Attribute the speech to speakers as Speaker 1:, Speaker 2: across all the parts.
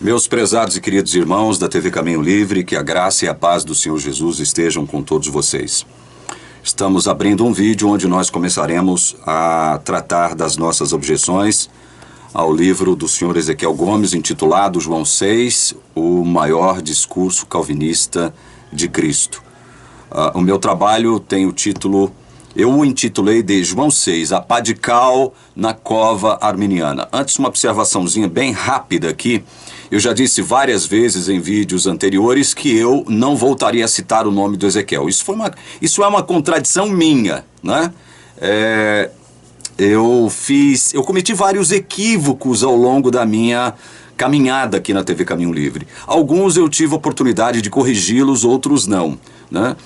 Speaker 1: Meus prezados e queridos irmãos da TV Caminho Livre, que a graça e a paz do Senhor Jesus estejam com todos vocês. Estamos abrindo um vídeo onde nós começaremos a tratar das nossas objeções ao livro do Sr. Ezequiel Gomes, intitulado João 6, o maior discurso calvinista de Cristo. O meu trabalho tem o título, eu o intitulei de João 6, a pá de cal na cova arminiana. Antes, uma observaçãozinha bem rápida aqui. Eu já disse várias vezes em vídeos anteriores que eu não voltaria a citar o nome do Ezequiel. Isso é uma contradição minha, né? Eu cometi vários equívocos ao longo da minha caminhada aqui na TV Caminho Livre. Alguns eu tive a oportunidade de corrigi-los, outros não, né?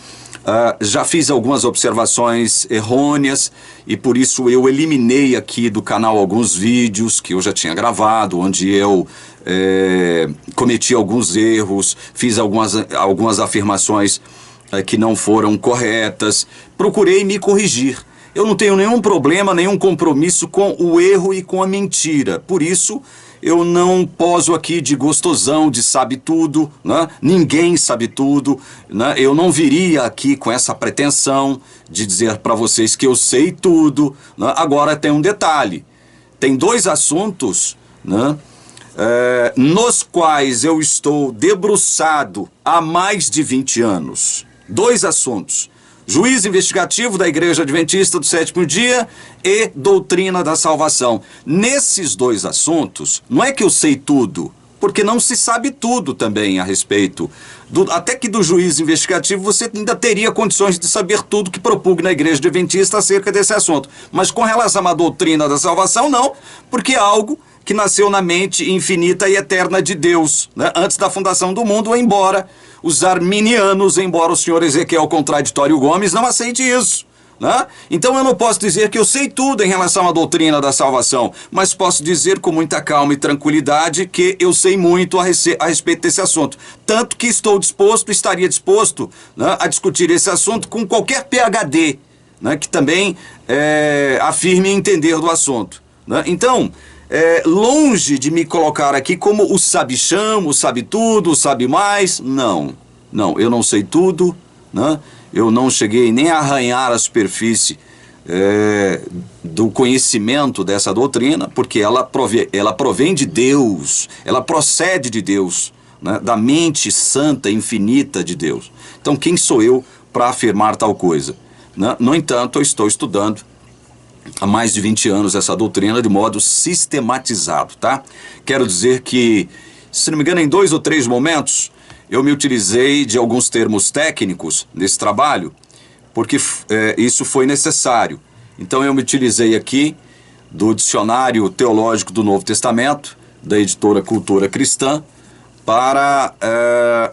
Speaker 1: Já fiz algumas observações errôneas e por isso eu eliminei aqui do canal alguns vídeos que eu já tinha gravado, onde eu cometi alguns erros, fiz algumas afirmações que não foram corretas, procurei me corrigir. Eu não tenho nenhum problema, nenhum compromisso com o erro e com a mentira, por isso eu não poso aqui de gostosão, de sabe tudo, né? Ninguém sabe tudo, né? Eu não viria aqui com essa pretensão de dizer para vocês que eu sei tudo, né? Agora tem um detalhe, tem dois assuntos, né? Nos quais eu estou debruçado há mais de 20 anos. Dois assuntos. Juízo investigativo da Igreja Adventista do Sétimo Dia e doutrina da salvação. Nesses dois assuntos, não é que eu sei tudo, porque não se sabe tudo também a respeito. Até que do juízo investigativo você ainda teria condições de saber tudo que propugna a Igreja Adventista acerca desse assunto. Mas com relação à doutrina da salvação, não, porque é algo que nasceu na mente infinita e eterna de Deus, né? Antes da fundação do mundo, embora os arminianos, embora o senhor Ezequiel Contraditório Gomes não aceite isso, né? Então eu não posso dizer que eu sei tudo em relação à doutrina da salvação, mas posso dizer com muita calma e tranquilidade que eu sei muito a respeito desse assunto. Tanto que estaria disposto, né, a discutir esse assunto com qualquer PhD, né, que também afirme entender do assunto, né? Então, longe de me colocar aqui como o sabichão, o sabe tudo, o sabe mais, não, eu não sei tudo, né? Eu não cheguei nem a arranhar a superfície do conhecimento dessa doutrina, porque ela provém de Deus, ela procede de Deus, né? Da mente santa, infinita de Deus. Então quem sou eu para afirmar tal coisa, né? No entanto, eu estou estudando há mais de 20 anos essa doutrina de modo sistematizado, tá? Quero dizer que, se não me engano, em 2 ou 3 momentos, eu me utilizei de alguns termos técnicos nesse trabalho, porque isso foi necessário. Então eu me utilizei aqui do Dicionário Teológico do Novo Testamento, da editora Cultura Cristã, para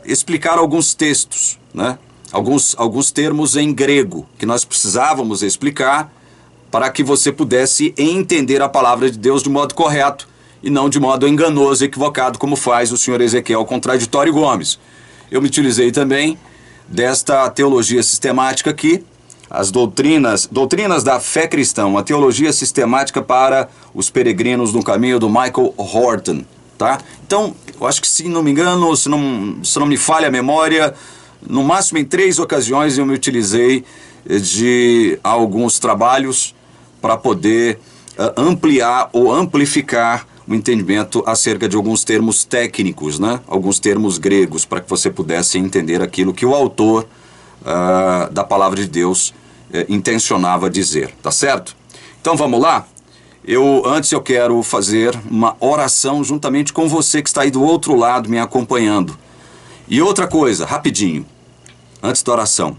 Speaker 1: explicar alguns textos, né? Alguns termos em grego, que nós precisávamos explicar, para que você pudesse entender a palavra de Deus de modo correto e não de modo enganoso e equivocado, como faz o senhor Ezequiel Contraditório Gomes. Eu me utilizei também desta teologia sistemática aqui, as doutrinas da fé cristã, uma teologia sistemática para os peregrinos no caminho do Michael Horton, tá? Então, eu acho que, se não me engano, se não me falha a memória, no máximo em 3 ocasiões eu me utilizei de alguns trabalhos para poder ampliar ou amplificar o entendimento acerca de alguns termos técnicos, né? Alguns termos gregos, para que você pudesse entender aquilo que o autor da palavra de Deus intencionava dizer, tá certo? Então vamos lá? Antes eu quero fazer uma oração juntamente com você que está aí do outro lado me acompanhando. E outra coisa, rapidinho, antes da oração.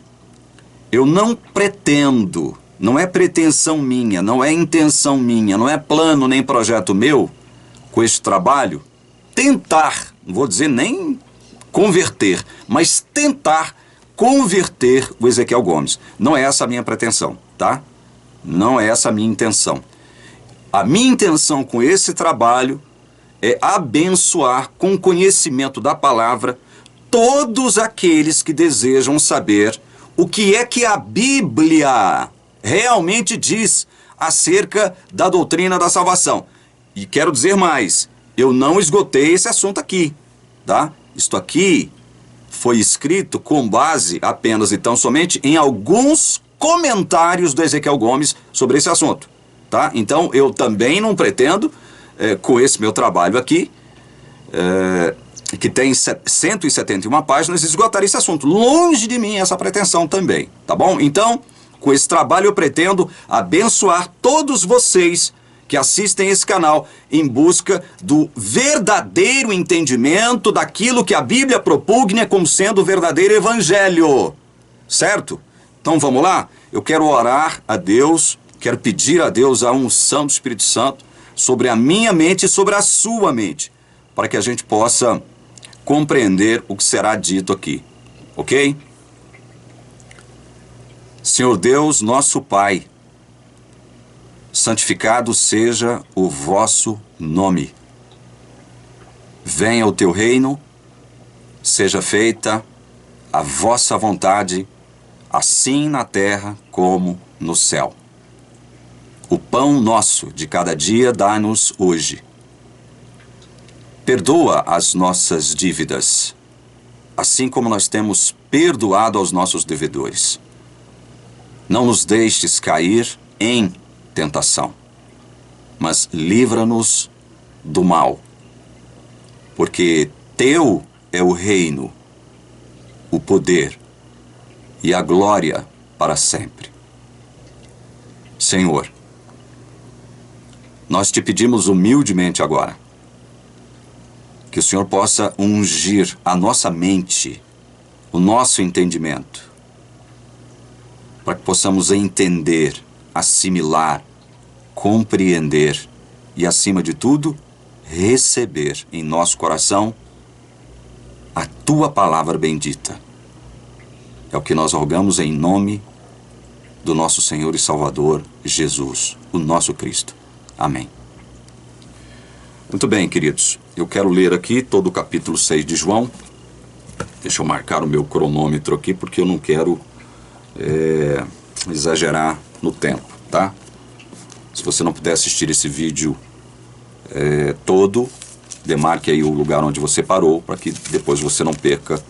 Speaker 1: Eu não pretendo, não é pretensão minha, não é intenção minha, não é plano nem projeto meu, com este trabalho, tentar, não vou dizer nem converter, mas tentar converter o Ezequiel Gomes. Não é essa a minha pretensão, tá? Não é essa a minha intenção. A minha intenção com esse trabalho é abençoar com conhecimento da palavra todos aqueles que desejam saber o que é que a Bíblia realmente diz acerca da doutrina da salvação. E quero dizer mais, eu não esgotei esse assunto aqui, tá? Isto aqui foi escrito com base apenas e tão somente em alguns comentários do Ezequiel Gomes sobre esse assunto, tá? Então, eu também não pretendo, com esse meu trabalho aqui, que tem 171 páginas, esgotar esse assunto. Longe de mim essa pretensão também, tá bom? Então, com esse trabalho eu pretendo abençoar todos vocês que assistem esse canal em busca do verdadeiro entendimento daquilo que a Bíblia propugna como sendo o verdadeiro evangelho, certo? Então vamos lá? Eu quero orar a Deus, quero pedir a Deus a unção do Espírito Santo sobre a minha mente e sobre a sua mente, para que a gente possa compreender o que será dito aqui, ok? Senhor Deus, nosso Pai, santificado seja o vosso nome. Venha o teu reino, seja feita a vossa vontade, assim na terra como no céu. O pão nosso de cada dia dá-nos hoje. Perdoa as nossas dívidas, assim como nós temos perdoado aos nossos devedores. Não nos deixes cair em tentação, mas livra-nos do mal, porque teu é o reino, o poder e a glória para sempre. Senhor, nós te pedimos humildemente agora que o Senhor possa ungir a nossa mente, o nosso entendimento, para que possamos entender, assimilar, compreender e, acima de tudo, receber em nosso coração a Tua palavra bendita. É o que nós rogamos em nome do nosso Senhor e Salvador Jesus, o nosso Cristo. Amém. Muito bem, queridos. Eu quero ler aqui todo o capítulo 6 de João. Deixa eu marcar o meu cronômetro aqui, porque eu não quero exagerar no tempo, tá? Se você não puder assistir esse vídeo todo, demarque aí o lugar onde você parou, para que depois você não perca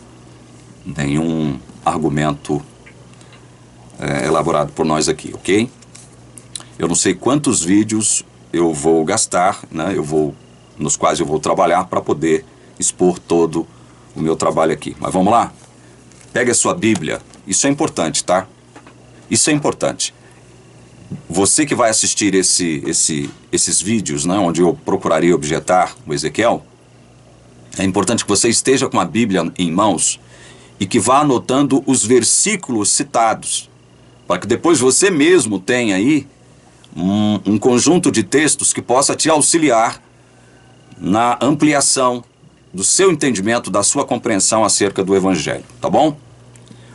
Speaker 1: nenhum argumento elaborado por nós aqui, ok? Eu não sei quantos vídeos eu vou gastar, né? Nos quais eu vou trabalhar para poder expor todo o meu trabalho aqui. Mas vamos lá? Pega a sua Bíblia. Isso é importante, tá? Isso é importante. Você que vai assistir esses vídeos, né, onde eu procuraria objetar o Ezequiel, é importante que você esteja com a Bíblia em mãos e que vá anotando os versículos citados, para que depois você mesmo tenha aí um conjunto de textos que possa te auxiliar na ampliação do seu entendimento, da sua compreensão acerca do Evangelho, tá bom?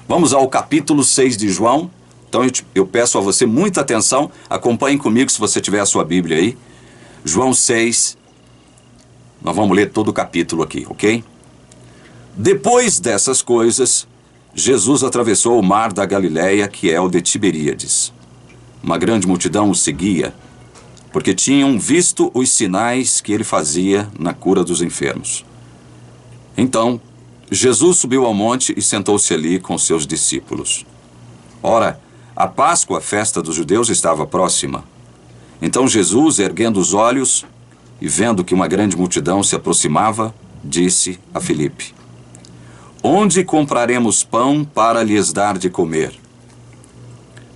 Speaker 1: Vamos ao capítulo 6 de João. Então eu peço a você muita atenção, acompanhe comigo se você tiver a sua Bíblia aí. João 6, nós vamos ler todo o capítulo aqui, ok? Depois dessas coisas, Jesus atravessou o mar da Galileia, que é o de Tiberíades. Uma grande multidão o seguia, porque tinham visto os sinais que ele fazia na cura dos enfermos. Então, Jesus subiu ao monte e sentou-se ali com seus discípulos. Ora, a Páscoa, a festa dos judeus, estava próxima. Então Jesus, erguendo os olhos e vendo que uma grande multidão se aproximava, disse a Filipe: Onde compraremos pão para lhes dar de comer?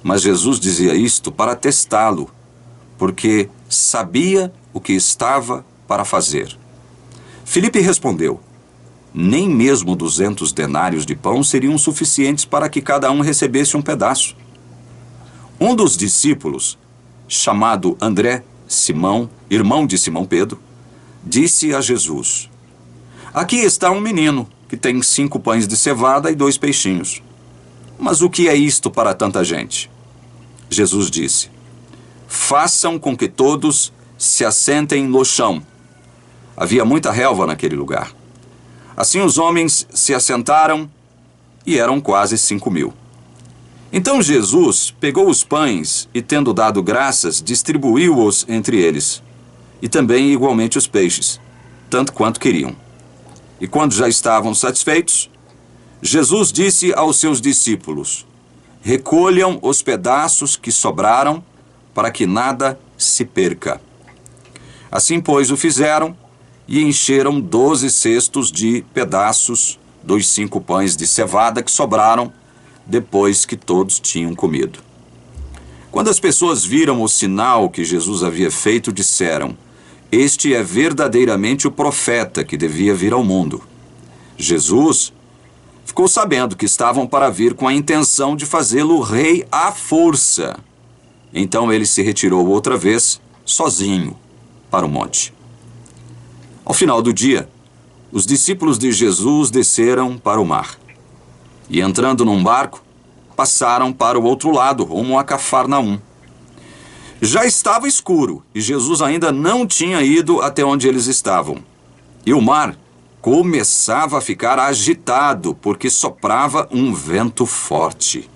Speaker 1: Mas Jesus dizia isto para testá-lo, porque sabia o que estava para fazer. Filipe respondeu: Nem mesmo 200 denários de pão seriam suficientes para que cada um recebesse um pedaço. Um dos discípulos, chamado André, Simão, irmão de Simão Pedro, disse a Jesus: Aqui está um menino que tem 5 pães de cevada e 2 peixinhos. Mas o que é isto para tanta gente? Jesus disse: Façam com que todos se assentem no chão. Havia muita relva naquele lugar. Assim os homens se assentaram e eram quase 5.000. Então Jesus pegou os pães e, tendo dado graças, distribuiu-os entre eles, e também igualmente os peixes. tanto quanto queriam. E quando já estavam satisfeitos, Jesus disse aos seus discípulos: recolham os pedaços que sobraram, para que nada se perca. Assim, pois, o fizeram e encheram 12 cestos de pedaços dos 5 pães de cevada que sobraram depois que todos tinham comido. Quando as pessoas viram o sinal que Jesus havia feito, disseram: este é verdadeiramente o profeta que devia vir ao mundo. Jesus ficou sabendo que estavam para vir com a intenção de fazê-lo rei à força. Então ele se retirou outra vez, sozinho, para o monte. Ao final do dia, os discípulos de Jesus desceram para o mar. E entrando num barco, passaram para o outro lado, rumo a Cafarnaum. Já estava escuro e Jesus ainda não tinha ido até onde eles estavam. E o mar começava a ficar agitado, porque soprava um vento forte.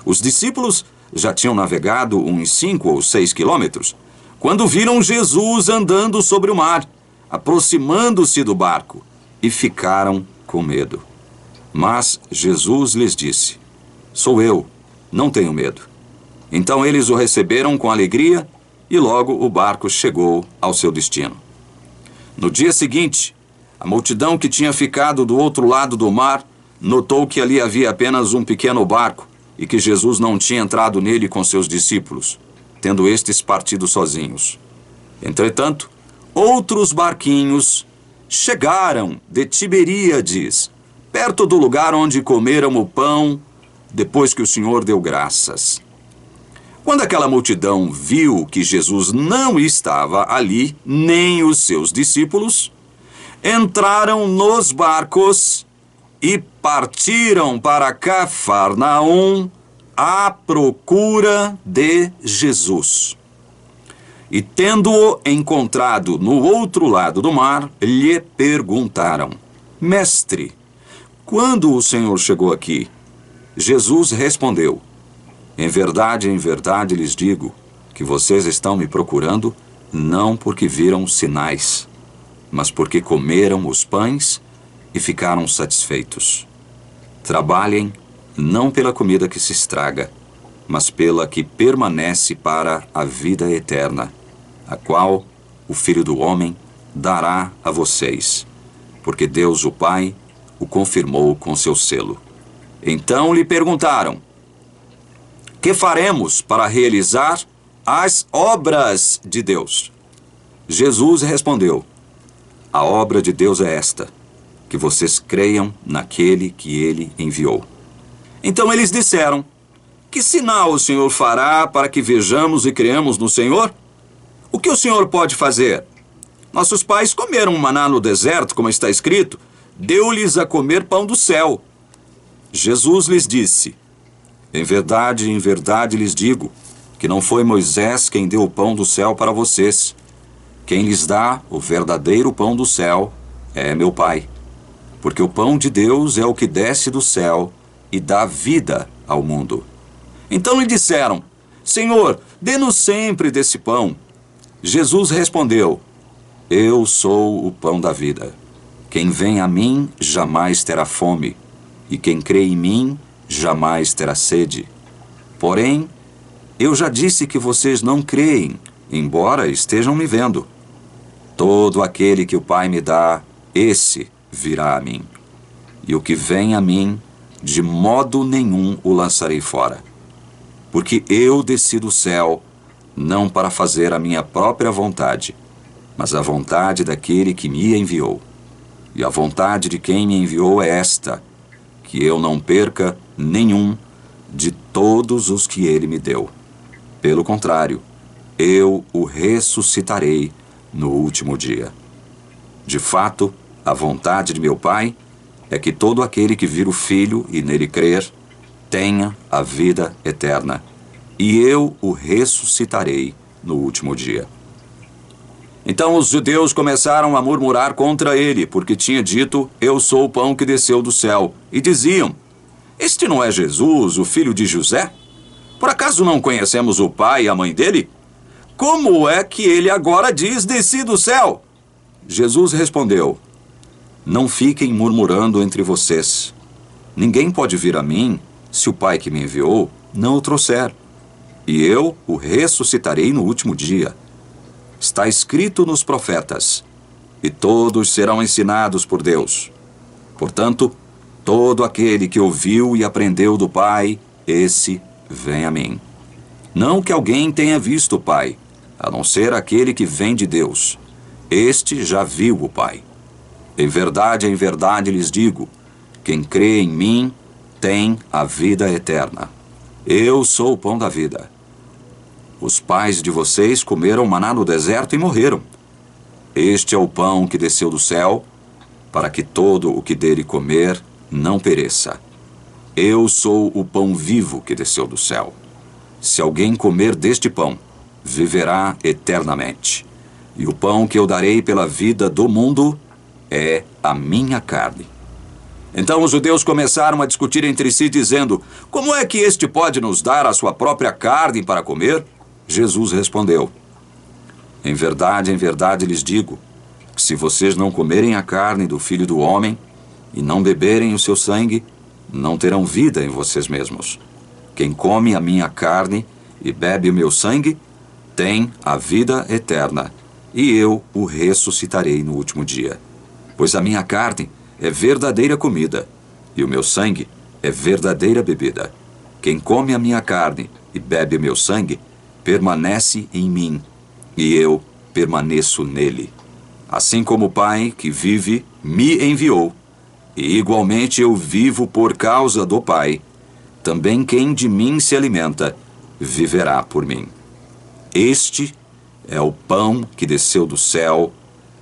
Speaker 1: Os discípulos já tinham navegado uns 5 ou 6 quilômetros, quando viram Jesus andando sobre o mar, aproximando-se do barco, e ficaram com medo. Mas Jesus lhes disse: sou eu, não tenho medo. Então eles o receberam com alegria e logo o barco chegou ao seu destino. No dia seguinte, a multidão que tinha ficado do outro lado do mar notou que ali havia apenas um pequeno barco e que Jesus não tinha entrado nele com seus discípulos, tendo estes partido sozinhos. Entretanto, outros barquinhos chegaram de Tiberíades, perto do lugar onde comeram o pão depois que o Senhor deu graças. Quando aquela multidão viu que Jesus não estava ali, nem os seus discípulos, entraram nos barcos e partiram para Cafarnaum à procura de Jesus. E tendo-o encontrado no outro lado do mar, lhe perguntaram: mestre, quando o Senhor chegou aqui? Jesus respondeu: em verdade lhes digo que vocês estão me procurando não porque viram sinais, mas porque comeram os pães e ficaram satisfeitos. Trabalhem não pela comida que se estraga, mas pela que permanece para a vida eterna, a qual o Filho do Homem dará a vocês, porque Deus o Pai o confirmou com seu selo. Então lhe perguntaram: que faremos para realizar as obras de Deus? Jesus respondeu: a obra de Deus é esta, que vocês creiam naquele que ele enviou. Então eles disseram: que sinal o Senhor fará para que vejamos e creamos no Senhor? O que o Senhor pode fazer? Nossos pais comeram maná no deserto, como está escrito: deu-lhes a comer pão do céu. Jesus lhes disse: em verdade lhes digo que não foi Moisés quem deu o pão do céu para vocês. Quem lhes dá o verdadeiro pão do céu é meu Pai. Porque o pão de Deus é o que desce do céu e dá vida ao mundo. Então lhe disseram: Senhor, dê-nos sempre desse pão. Jesus respondeu: eu sou o pão da vida. Quem vem a mim jamais terá fome, e quem crê em mim jamais terá sede. Porém, eu já disse que vocês não creem, embora estejam me vendo. Todo aquele que o Pai me dá, esse virá a mim. E o que vem a mim, de modo nenhum o lançarei fora. Porque eu desci do céu, não para fazer a minha própria vontade, mas a vontade daquele que me enviou. E a vontade de quem me enviou é esta: que eu não perca nenhum de todos os que ele me deu. Pelo contrário, eu o ressuscitarei no último dia. De fato, a vontade de meu Pai é que todo aquele que vir o Filho e nele crer tenha a vida eterna, e eu o ressuscitarei no último dia. Então os judeus começaram a murmurar contra ele, porque tinha dito: eu sou o pão que desceu do céu. E diziam: este não é Jesus, o filho de José? Por acaso não conhecemos o pai e a mãe dele? Como é que ele agora diz: desci do céu? Jesus respondeu: Não fiquem murmurando entre vocês. Ninguém pode vir a mim se o Pai que me enviou não o trouxer. E eu o ressuscitarei no último dia. Está escrito nos profetas: E todos serão ensinados por Deus. Portanto, todo aquele que ouviu e aprendeu do Pai, esse vem a mim. Não que alguém tenha visto o Pai, a não ser aquele que vem de Deus. Este já viu o Pai. Em verdade lhes digo, quem crê em mim tem a vida eterna. Eu sou o pão da vida. Os pais de vocês comeram maná no deserto e morreram. Este é o pão que desceu do céu, para que todo o que dele comer não pereça. Eu sou o pão vivo que desceu do céu. Se alguém comer deste pão, viverá eternamente. E o pão que eu darei pela vida do mundo é a minha carne. Então os judeus começaram a discutir entre si, dizendo: Como é que este pode nos dar a sua própria carne para comer? Jesus respondeu: Em verdade lhes digo, que se vocês não comerem a carne do Filho do Homem e não beberem o seu sangue, não terão vida em vocês mesmos. Quem come a minha carne e bebe o meu sangue, tem a vida eterna, e eu o ressuscitarei no último dia. Pois a minha carne é verdadeira comida, e o meu sangue é verdadeira bebida. Quem come a minha carne e bebe o meu sangue, permanece em mim, e eu permaneço nele. Assim como o Pai que vive me enviou, e igualmente eu vivo por causa do Pai, também quem de mim se alimenta, viverá por mim. Este é o pão que desceu do céu,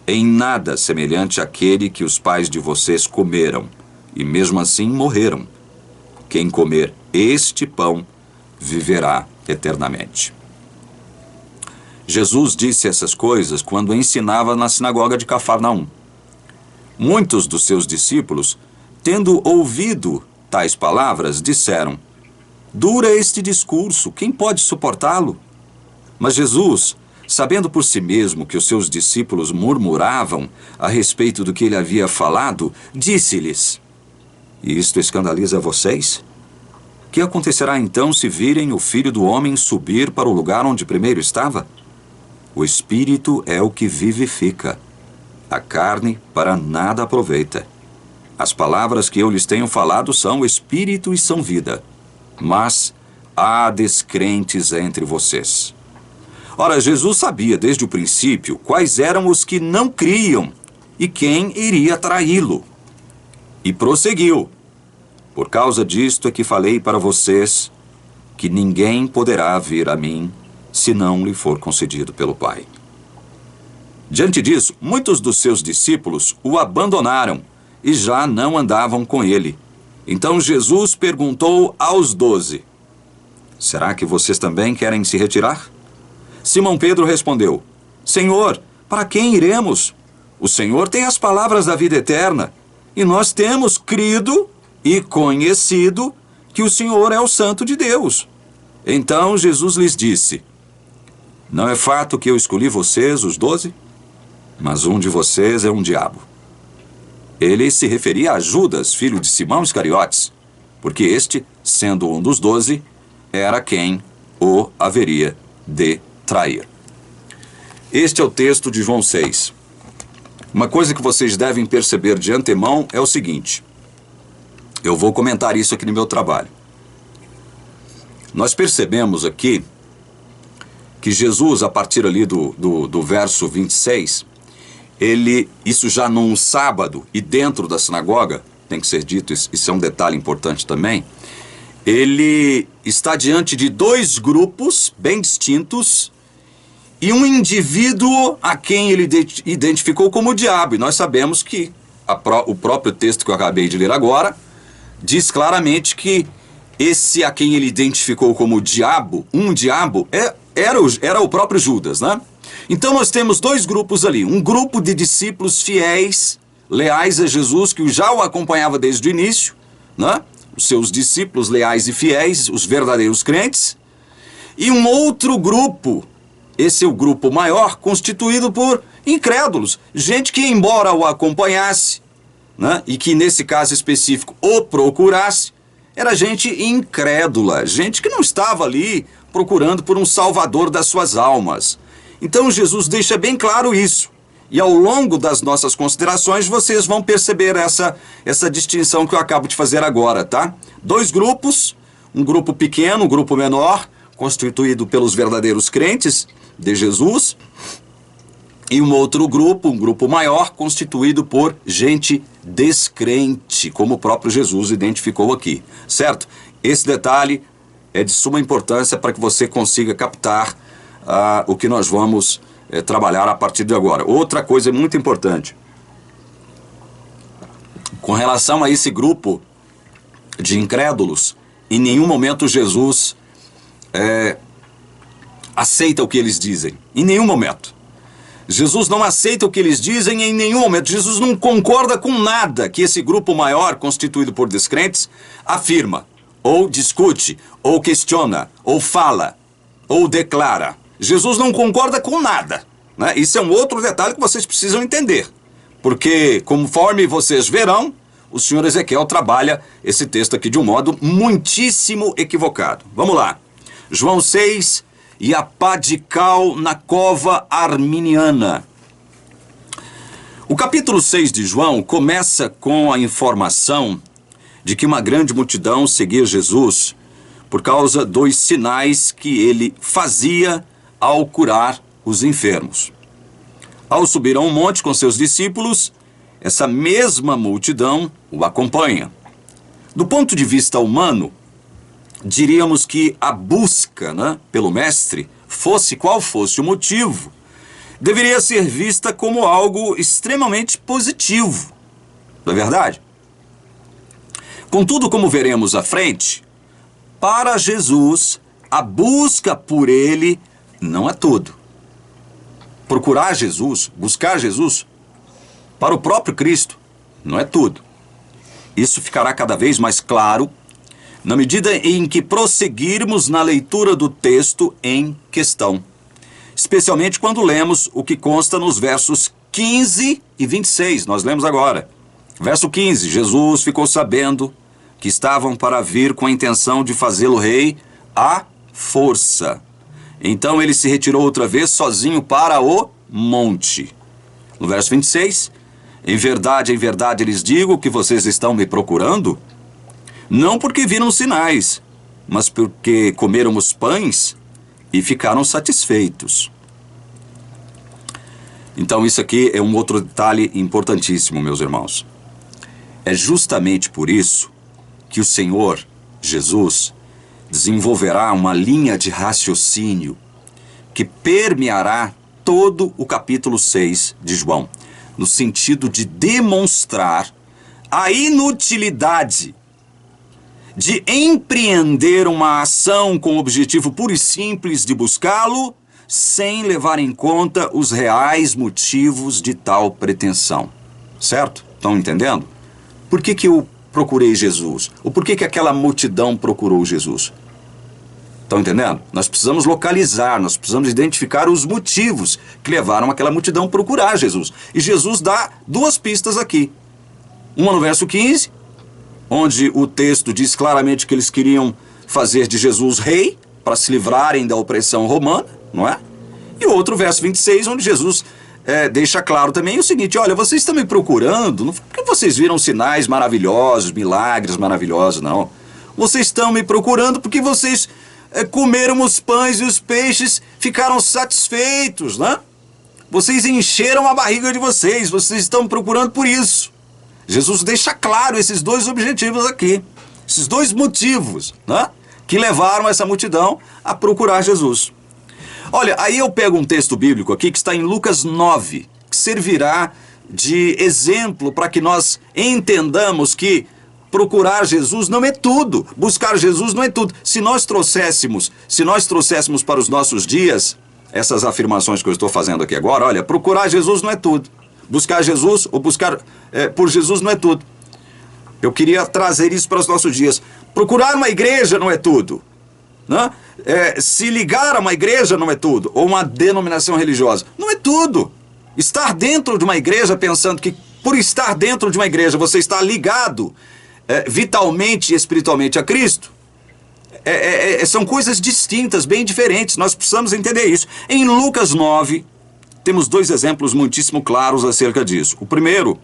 Speaker 1: em nada semelhante àquele que os pais de vocês comeram, e mesmo assim morreram. Quem comer este pão, viverá eternamente. Jesus disse essas coisas quando ensinava na sinagoga de Cafarnaum. Muitos dos seus discípulos, tendo ouvido tais palavras, disseram: Dura este discurso, quem pode suportá-lo? Mas Jesus, sabendo por si mesmo que os seus discípulos murmuravam a respeito do que ele havia falado, disse-lhes: Isto escandaliza vocês? Que acontecerá então se virem o Filho do Homem subir para o lugar onde primeiro estava? O Espírito é o que vivifica. A carne para nada aproveita. As palavras que eu lhes tenho falado são Espírito e são vida. Mas há descrentes entre vocês. Ora, Jesus sabia desde o princípio quais eram os que não criam e quem iria traí-lo. E prosseguiu: Por causa disto é que falei para vocês que ninguém poderá vir a mim se não lhe for concedido pelo Pai. Diante disso, muitos dos seus discípulos o abandonaram e já não andavam com ele. Então Jesus perguntou aos 12: Será que vocês também querem se retirar? Simão Pedro respondeu: Senhor, para quem iremos? O Senhor tem as palavras da vida eterna, e nós temos crido e conhecido que o Senhor é o Santo de Deus. Então Jesus lhes disse: Não é fato que eu escolhi vocês, os 12? Mas um de vocês é um diabo. Ele se referia a Judas, filho de Simão Iscariotes, porque este, sendo um dos 12, era quem o haveria de trair. Este é o texto de João 6. Uma coisa que vocês devem perceber de antemão é o seguinte. Eu vou comentar isso aqui no meu trabalho. Nós percebemos aqui que Jesus, a partir ali do verso 26, isso já num sábado e dentro da sinagoga, tem que ser dito, isso é um detalhe importante também, ele está diante de dois grupos bem distintos e um indivíduo a quem ele identificou como o diabo. E nós sabemos que o próprio texto que eu acabei de ler agora diz claramente que esse a quem ele identificou como diabo, um diabo, era o próprio Judas, né? Então nós temos dois grupos ali. Um grupo de discípulos fiéis, leais a Jesus, que já o acompanhava desde o início, né? Os seus discípulos leais e fiéis, os verdadeiros crentes. E um outro grupo esse é o grupo maior, constituído por incrédulos. Gente que, embora o acompanhasse, né, e que nesse caso específico o procurasse, era gente incrédula, gente que não estava ali procurando por um salvador das suas almas. Então Jesus deixa bem claro isso. E ao longo das nossas considerações, vocês vão perceber essa distinção que eu acabo de fazer agora, tá? Dois grupos, um grupo pequeno, um grupo menor, constituído pelos verdadeiros crentes de Jesus, e um outro grupo, um grupo maior, constituído por gente descrente, como o próprio Jesus identificou aqui, certo? Esse detalhe é de suma importância para que você consiga captar o que nós vamos trabalhar a partir de agora. Outra coisa muito importante, com relação a esse grupo de incrédulos, em nenhum momento Jesus aceita o que eles dizem, em nenhum momento. Jesus não aceita o que eles dizem em nenhum momento. Jesus não concorda com nada que esse grupo maior, constituído por descrentes, afirma, ou discute, ou questiona, ou fala, ou declara. Jesus não concorda com nada, né? Isso é um outro detalhe que vocês precisam entender. Porque, conforme vocês verão, o senhor Ezequiel trabalha esse texto aqui de um modo muitíssimo equivocado. Vamos lá. João 6... e a pá de cal na cova arminiana. O capítulo 6 de João começa com a informação de que uma grande multidão seguia Jesus por causa dos sinais que ele fazia ao curar os enfermos. Ao subir a um monte com seus discípulos, essa mesma multidão o acompanha. Do ponto de vista humano, diríamos que a busca, né, pelo mestre, fosse qual fosse o motivo, deveria ser vista como algo extremamente positivo. Não é verdade? Contudo, como veremos à frente, para Jesus, a busca por ele não é tudo. Procurar Jesus, buscar Jesus, para o próprio Cristo, não é tudo. Isso ficará cada vez mais claro na medida em que prosseguirmos na leitura do texto em questão, especialmente quando lemos o que consta nos versos 15 e 26, nós lemos agora. Verso 15, Jesus ficou sabendo que estavam para vir com a intenção de fazê-lo rei à força. Então ele se retirou outra vez sozinho para o monte. No verso 26, em verdade, lhes digo que vocês estão me procurando, não porque viram sinais, mas porque comeram os pães e ficaram satisfeitos. Então isso aqui é um outro detalhe importantíssimo, meus irmãos. É justamente por isso que o Senhor Jesus desenvolverá uma linha de raciocínio que permeará todo o capítulo 6 de João, no sentido de demonstrar a inutilidade de empreender uma ação com o objetivo puro e simples de buscá-lo, sem levar em conta os reais motivos de tal pretensão. Certo? Estão entendendo? Por que eu procurei Jesus? Ou por que aquela multidão procurou Jesus? Estão entendendo? Nós precisamos localizar, nós precisamos identificar os motivos que levaram aquela multidão a procurar Jesus. E Jesus dá duas pistas aqui. Uma no verso 15, onde o texto diz claramente que eles queriam fazer de Jesus rei, para se livrarem da opressão romana, não é? E outro verso 26, onde Jesus deixa claro também o seguinte: olha, vocês estão me procurando, não porque vocês viram sinais maravilhosos, milagres maravilhosos, não. Vocês estão me procurando porque vocês comeram os pães e os peixes, ficaram satisfeitos, né? Vocês encheram a barriga de vocês estão me procurando por isso. Jesus deixa claro esses dois objetivos aqui, esses dois motivos, né, que levaram essa multidão a procurar Jesus. Olha, aí eu pego um texto bíblico aqui que está em Lucas 9, que servirá de exemplo para que nós entendamos que procurar Jesus não é tudo, buscar Jesus não é tudo. Se nós trouxéssemos para os nossos dias essas afirmações que eu estou fazendo aqui agora, olha, procurar Jesus não é tudo. Buscar Jesus ou buscar por Jesus não é tudo. Eu queria trazer isso para os nossos dias. Procurar uma igreja não é tudo. né? Se ligar a uma igreja não é tudo, ou uma denominação religiosa, não é tudo. Estar dentro de uma igreja pensando que por estar dentro de uma igreja você está ligado vitalmente e espiritualmente a Cristo, são coisas distintas, bem diferentes. Nós precisamos entender isso. Em Lucas 9, temos dois exemplos muitíssimo claros acerca disso. O primeiro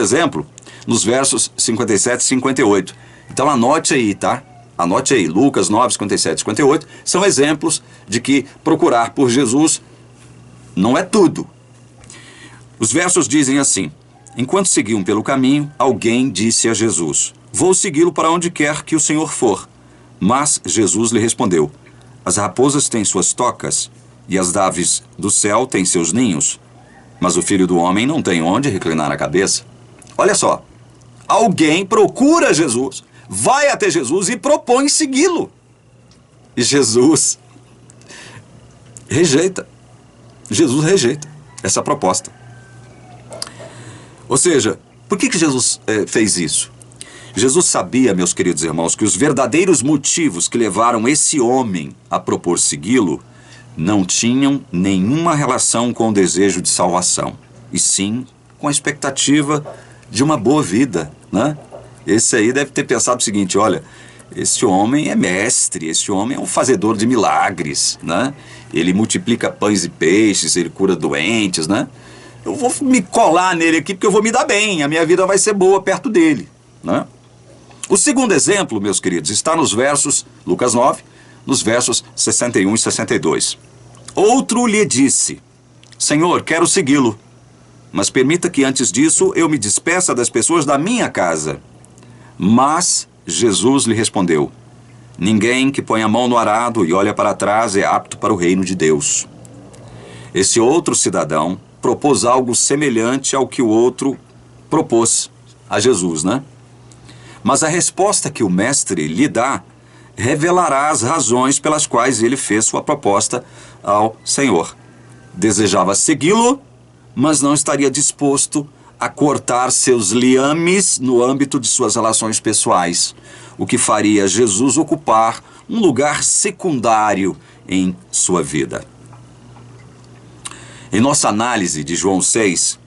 Speaker 1: exemplo, nos versos 57 e 58. Então anote aí, tá? Anote aí, Lucas 9, 57 e 58, são exemplos de que procurar por Jesus não é tudo. Os versos dizem assim: enquanto seguiam pelo caminho, alguém disse a Jesus: vou segui-lo para onde quer que o Senhor for. Mas Jesus lhe respondeu: as raposas têm suas tocas, e as aves do céu têm seus ninhos, mas o Filho do Homem não tem onde reclinar a cabeça. Olha só, alguém procura Jesus, vai até Jesus e propõe segui-lo. E Jesus rejeita. Jesus rejeita essa proposta. Ou seja, por que Jesus fez isso? Jesus sabia, meus queridos irmãos, que os verdadeiros motivos que levaram esse homem a propor segui-lo não tinham nenhuma relação com o desejo de salvação, e sim com a expectativa de uma boa vida, né? Esse aí deve ter pensado o seguinte: olha, esse homem é mestre, esse homem é um fazedor de milagres, né? Ele multiplica pães e peixes, ele cura doentes, né? Eu vou me colar nele aqui porque eu vou me dar bem, a minha vida vai ser boa perto dele, né? O segundo exemplo, meus queridos, está nos versos, Lucas 9, nos versos 61 e 62. Outro lhe disse: Senhor, quero segui-lo, mas permita que antes disso eu me despeça das pessoas da minha casa. Mas Jesus lhe respondeu: ninguém que põe a mão no arado e olha para trás é apto para o reino de Deus. Esse outro cidadão propôs algo semelhante ao que o outro propôs a Jesus, né? Mas a resposta que o mestre lhe dá revelará as razões pelas quais ele fez sua proposta ao Senhor. Desejava segui-lo, mas não estaria disposto a cortar seus liames no âmbito de suas relações pessoais, o que faria Jesus ocupar um lugar secundário em sua vida. Em nossa análise de João 6,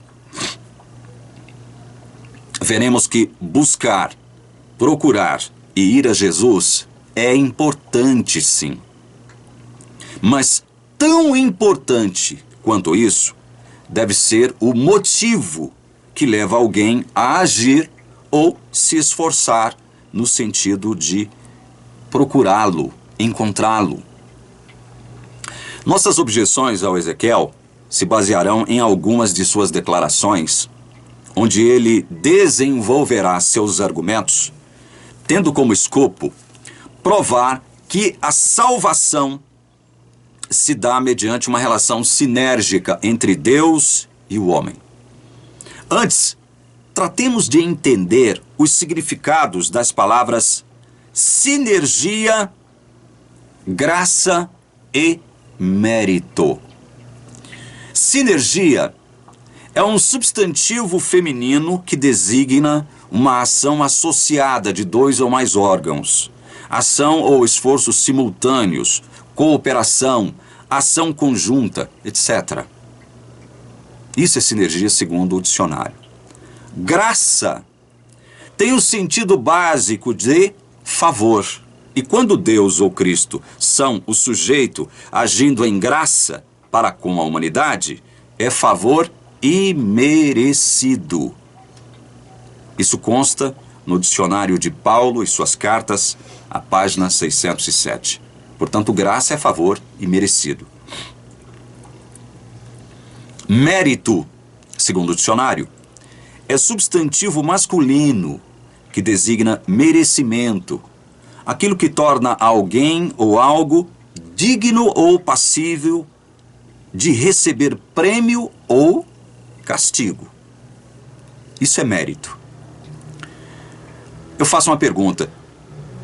Speaker 1: veremos que buscar, procurar e ir a Jesus é importante, sim. Mas tão importante quanto isso deve ser o motivo que leva alguém a agir ou se esforçar no sentido de procurá-lo, encontrá-lo. Nossas objeções ao Ezequiel se basearão em algumas de suas declarações, onde ele desenvolverá seus argumentos, tendo como escopo provar que a salvação se dá mediante uma relação sinérgica entre Deus e o homem. Antes, tratemos de entender os significados das palavras sinergia, graça e mérito. Sinergia é um substantivo feminino que designa uma ação associada de dois ou mais órgãos, ação ou esforços simultâneos, cooperação, ação conjunta, etc. Isso é sinergia segundo o dicionário. Graça tem o sentido básico de favor. E quando Deus ou Cristo são o sujeito agindo em graça para com a humanidade, é favor imerecido. Isso consta no dicionário de Paulo e suas cartas, a página 607. Portanto, graça é favor imerecido. Mérito, segundo o dicionário, é substantivo masculino que designa merecimento, aquilo que torna alguém ou algo digno ou passível de receber prêmio ou castigo. Isso é mérito. Eu faço uma pergunta: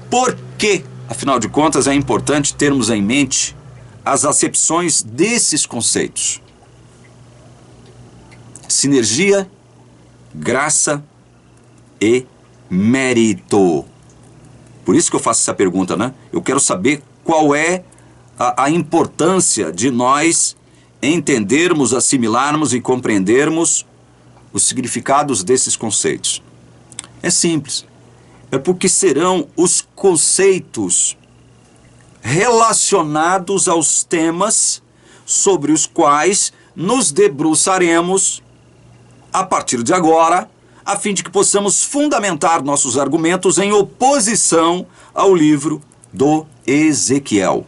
Speaker 1: por que, afinal de contas, é importante termos em mente as acepções desses conceitos? Sinergia, graça e mérito. Por isso que eu faço essa pergunta, né? Eu quero saber qual é a importância de nós entendermos, assimilarmos e compreendermos os significados desses conceitos. É simples. É porque serão os conceitos relacionados aos temas sobre os quais nos debruçaremos a partir de agora, a fim de que possamos fundamentar nossos argumentos em oposição ao livro do Ezequiel.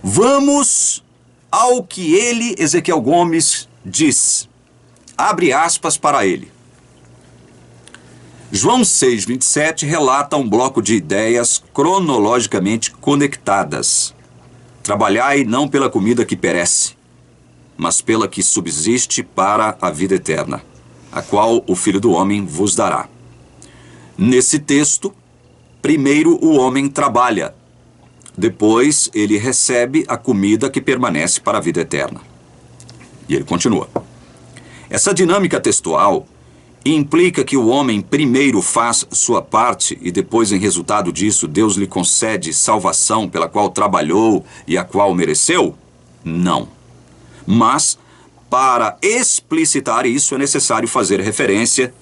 Speaker 1: Vamos ao que ele, Ezequiel Gomes, diz. Abre aspas para ele. João 6,27 relata um bloco de ideias cronologicamente conectadas. Trabalhai não pela comida que perece, mas pela que subsiste para a vida eterna, a qual o Filho do Homem vos dará. Nesse texto, primeiro o homem trabalha, depois ele recebe a comida que permanece para a vida eterna. E ele continua. Essa dinâmica textual implica que o homem primeiro faz sua parte e depois, em resultado disso, Deus lhe concede salvação pela qual trabalhou e a qual mereceu? Não. Mas, para explicitar isso, é necessário fazer referência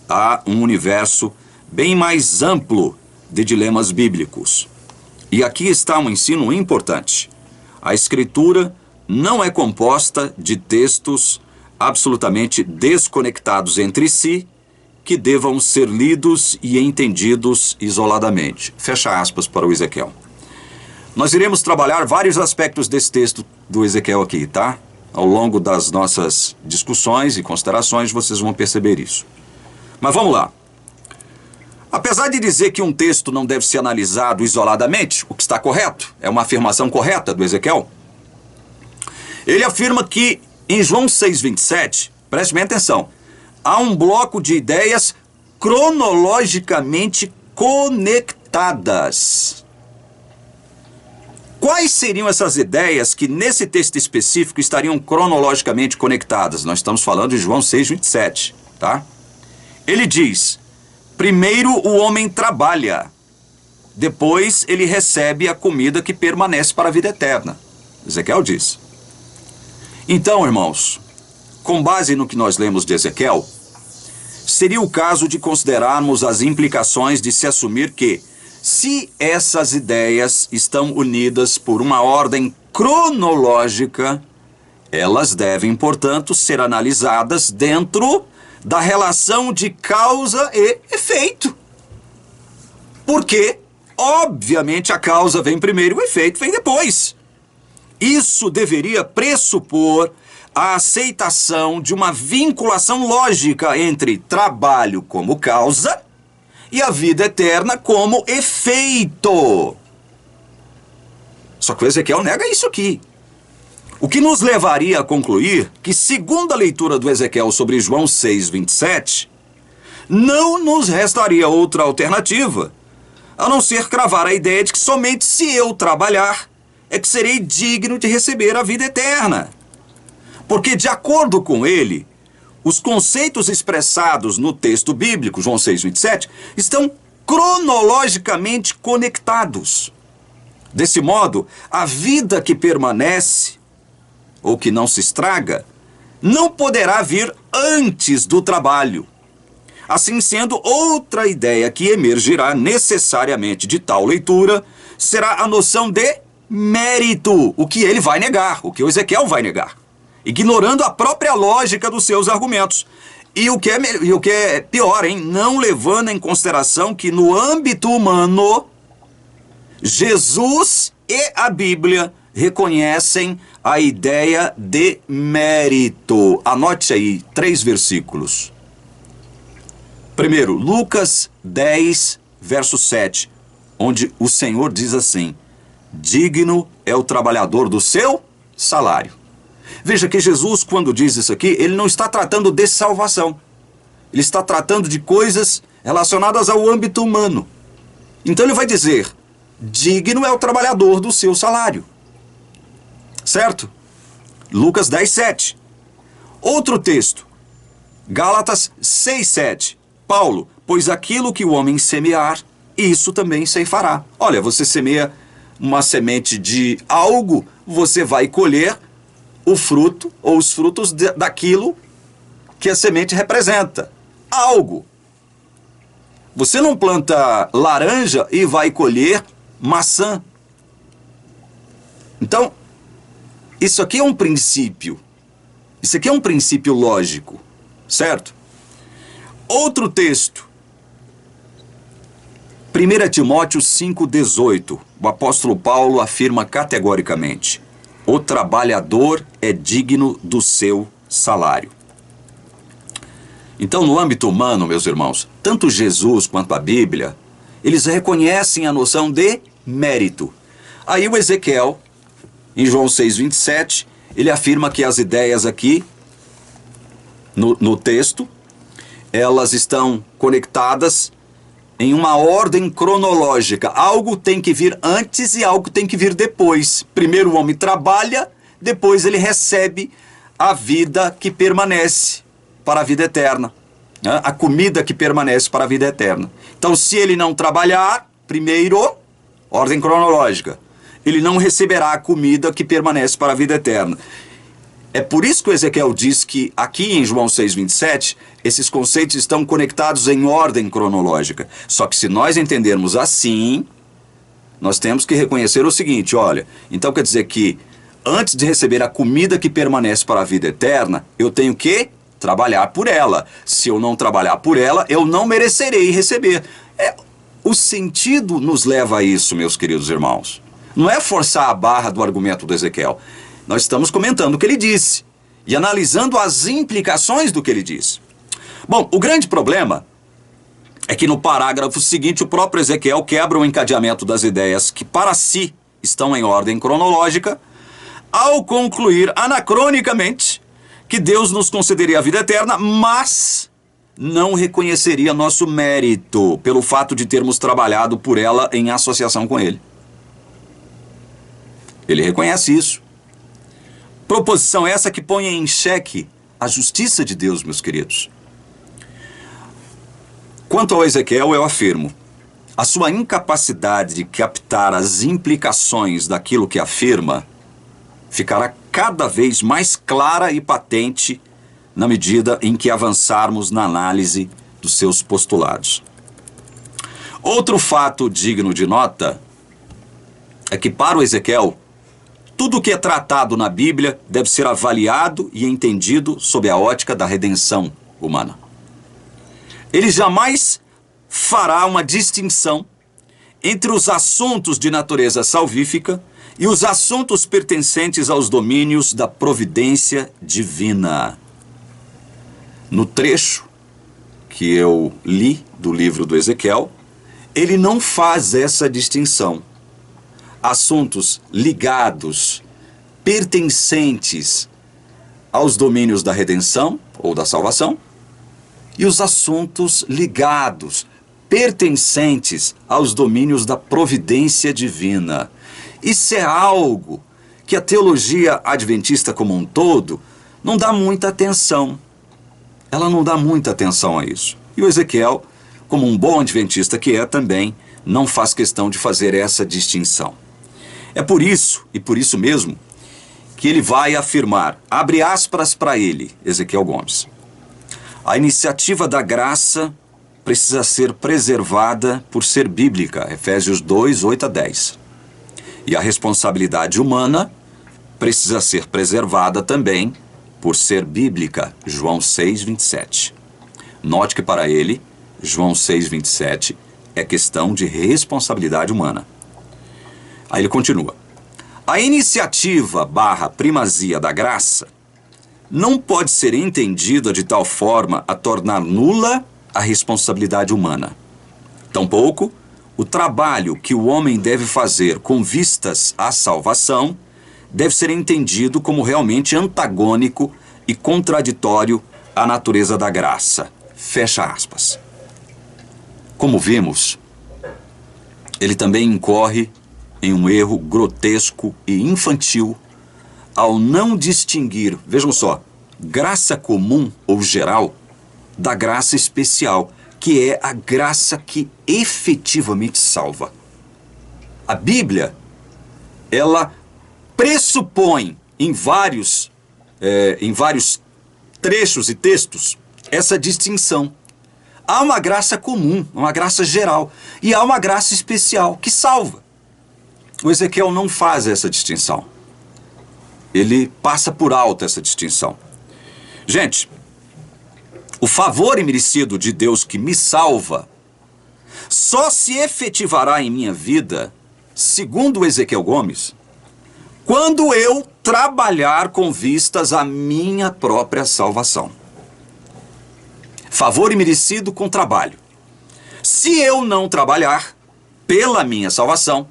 Speaker 1: a um universo bem mais amplo de dilemas bíblicos. E aqui está um ensino importante. A Escritura não é composta de textos absolutamente desconectados entre si, que devam ser lidos e entendidos isoladamente. Fecha aspas para o Ezequiel. Nós iremos trabalhar vários aspectos desse texto do Ezequiel aqui, tá? Ao longo das nossas discussões e considerações, vocês vão perceber isso. Mas vamos lá. Apesar de dizer que um texto não deve ser analisado isoladamente, o que está correto, é uma afirmação correta do Ezequiel, ele afirma que em João 6,27, preste bem atenção, há um bloco de ideias cronologicamente conectadas. Quais seriam essas ideias que nesse texto específico estariam cronologicamente conectadas? Nós estamos falando de João 6,27, tá? Ele diz, primeiro o homem trabalha, depois ele recebe a comida que permanece para a vida eterna. Ezequiel diz. Então, irmãos, com base no que nós lemos de Ezequiel, seria o caso de considerarmos as implicações de se assumir que, se essas ideias estão unidas por uma ordem cronológica, elas devem, portanto, ser analisadas dentro da relação de causa e efeito. Porque, obviamente, a causa vem primeiro e o efeito vem depois. Isso deveria pressupor a aceitação de uma vinculação lógica entre trabalho como causa e a vida eterna como efeito. Só que o Ezequiel nega isso aqui. O que nos levaria a concluir que, segundo a leitura do Ezequiel sobre João 6,27, não nos restaria outra alternativa, a não ser cravar a ideia de que somente se eu trabalhar é que serei digno de receber a vida eterna. Porque, de acordo com ele, os conceitos expressados no texto bíblico, João 6,27, estão cronologicamente conectados. Desse modo, a vida que permanece, ou que não se estraga, não poderá vir antes do trabalho. Assim sendo, outra ideia que emergirá necessariamente de tal leitura será a noção de mérito, o que ele vai negar, o que o Ezequiel vai negar, ignorando a própria lógica dos seus argumentos. E o que é pior, não levando em consideração que no âmbito humano, Jesus e a Bíblia reconhecem a ideia de mérito. Anote aí 3 versículos. Primeiro, Lucas 10, verso 7, onde o Senhor diz assim, digno é o trabalhador do seu salário. Veja que Jesus, quando diz isso aqui, ele não está tratando de salvação. Ele está tratando de coisas relacionadas ao âmbito humano. Então ele vai dizer, digno é o trabalhador do seu salário. Certo? Lucas 10, 7. Outro texto, Gálatas 6, 7. Paulo, pois aquilo que o homem semear, isso também ceifará. Olha, você semeia uma semente de algo, você vai colher o fruto ou os frutos daquilo que a semente representa. Algo. Você não planta laranja e vai colher maçã. Então, isso aqui é um princípio. Isso aqui é um princípio lógico, certo? Outro texto. 1 Timóteo 5,18. O apóstolo Paulo afirma categoricamente: o trabalhador é digno do seu salário. Então, no âmbito humano, meus irmãos, tanto Jesus quanto a Bíblia, eles reconhecem a noção de mérito. Aí o Ezequiel, em João 6,27, ele afirma que as ideias aqui, no texto, elas estão conectadas em uma ordem cronológica. Algo tem que vir antes e algo tem que vir depois. Primeiro o homem trabalha, depois ele recebe a vida que permanece para a vida eterna, né? A comida que permanece para a vida eterna. Então, se ele não trabalhar, primeiro, ordem cronológica, ele não receberá a comida que permanece para a vida eterna. É por isso que o Ezequiel diz que aqui em João 6,27, esses conceitos estão conectados em ordem cronológica. Só que se nós entendermos assim, nós temos que reconhecer o seguinte, olha, então quer dizer que antes de receber a comida que permanece para a vida eterna, eu tenho que trabalhar por ela. Se eu não trabalhar por ela, eu não merecerei receber. O sentido nos leva a isso, meus queridos irmãos. Não é forçar a barra do argumento do Ezequiel. Nós estamos comentando o que ele disse e analisando as implicações do que ele disse. Bom, o grande problema é que no parágrafo seguinte o próprio Ezequiel quebra o encadeamento das ideias que para si estão em ordem cronológica, ao concluir anacronicamente que Deus nos concederia a vida eterna, mas não reconheceria nosso mérito pelo fato de termos trabalhado por ela em associação com Ele. Ele reconhece isso. Proposição essa que põe em xeque a justiça de Deus, meus queridos. Quanto ao Ezequiel, eu afirmo, a sua incapacidade de captar as implicações daquilo que afirma ficará cada vez mais clara e patente na medida em que avançarmos na análise dos seus postulados. Outro fato digno de nota é que para o Ezequiel, tudo o que é tratado na Bíblia deve ser avaliado e entendido sob a ótica da redenção humana. Ele jamais fará uma distinção entre os assuntos de natureza salvífica e os assuntos pertencentes aos domínios da providência divina. No trecho que eu li do livro do Ezequiel, ele não faz essa distinção. Assuntos ligados, pertencentes aos domínios da redenção ou da salvação, e os assuntos ligados, pertencentes aos domínios da providência divina. Isso é algo que a teologia adventista como um todo não dá muita atenção. Ela não dá muita atenção a isso. E o Ezequiel, como um bom adventista que é também, não faz questão de fazer essa distinção. É por isso, e por isso mesmo, que ele vai afirmar, abre aspas para ele, Ezequiel Gomes, a iniciativa da graça precisa ser preservada por ser bíblica, Efésios 2, 8 a 10. E a responsabilidade humana precisa ser preservada também por ser bíblica, João 6, 27. Note que para ele, João 6, 27 é questão de responsabilidade humana. Aí ele continua. A iniciativa / primazia da graça não pode ser entendida de tal forma a tornar nula a responsabilidade humana. Tampouco o trabalho que o homem deve fazer com vistas à salvação deve ser entendido como realmente antagônico e contraditório à natureza da graça. Fecha aspas. Como vimos, ele também incorre em um erro grotesco e infantil ao não distinguir, vejam só, graça comum ou geral da graça especial, que é a graça que efetivamente salva. A Bíblia ela pressupõe em vários trechos e textos essa distinção. Há uma graça comum, uma graça geral, e há uma graça especial que salva. O Ezequiel não faz essa distinção. Ele passa por alto essa distinção. Gente, o favor imerecido de Deus que me salva só se efetivará em minha vida, segundo Ezequiel Gomes, quando eu trabalhar com vistas à minha própria salvação. Favor imerecido com trabalho. Se eu não trabalhar pela minha salvação,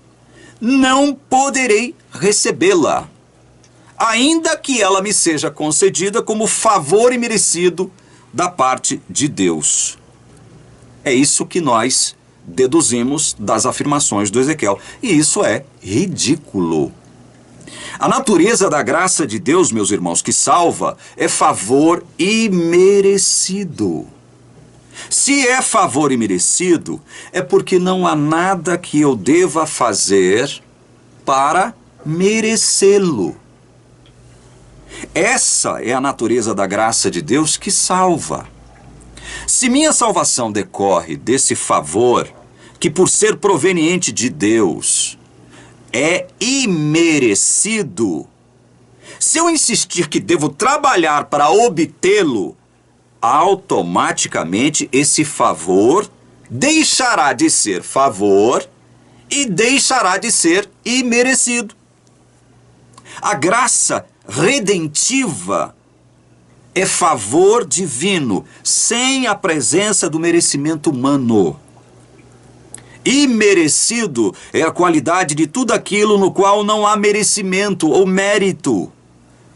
Speaker 1: não poderei recebê-la, ainda que ela me seja concedida como favor imerecido da parte de Deus. É isso que nós deduzimos das afirmações do Ezequiel. E isso é ridículo. A natureza da graça de Deus, meus irmãos, que salva, é favor imerecido. Se é favor imerecido, é porque não há nada que eu deva fazer para merecê-lo. Essa é a natureza da graça de Deus que salva. Se minha salvação decorre desse favor, que por ser proveniente de Deus, é imerecido, se eu insistir que devo trabalhar para obtê-lo, automaticamente esse favor deixará de ser favor e deixará de ser imerecido. A graça redentiva é favor divino, sem a presença do merecimento humano. Imerecido é a qualidade de tudo aquilo no qual não há merecimento ou mérito.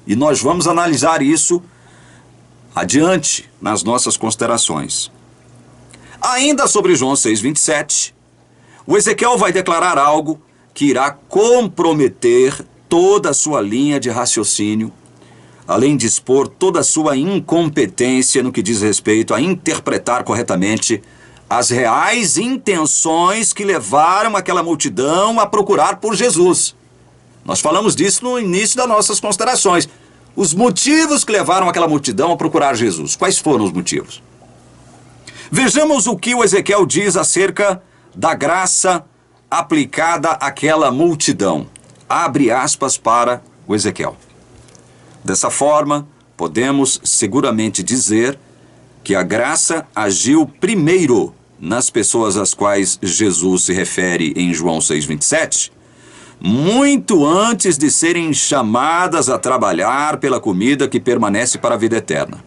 Speaker 1: E nós vamos analisar isso adiante nas nossas considerações. Ainda sobre João 6,27, o Ezequiel vai declarar algo que irá comprometer toda a sua linha de raciocínio, além de expor toda a sua incompetência no que diz respeito a interpretar corretamente as reais intenções que levaram aquela multidão a procurar por Jesus. Nós falamos disso no início das nossas considerações. Os motivos que levaram aquela multidão a procurar Jesus. Quais foram os motivos? Vejamos o que o Ezequiel diz acerca da graça aplicada àquela multidão. Abre aspas para o Ezequiel. Dessa forma, podemos seguramente dizer que a graça agiu primeiro nas pessoas às quais Jesus se refere em João 6,27, muito antes de serem chamadas a trabalhar pela comida que permanece para a vida eterna.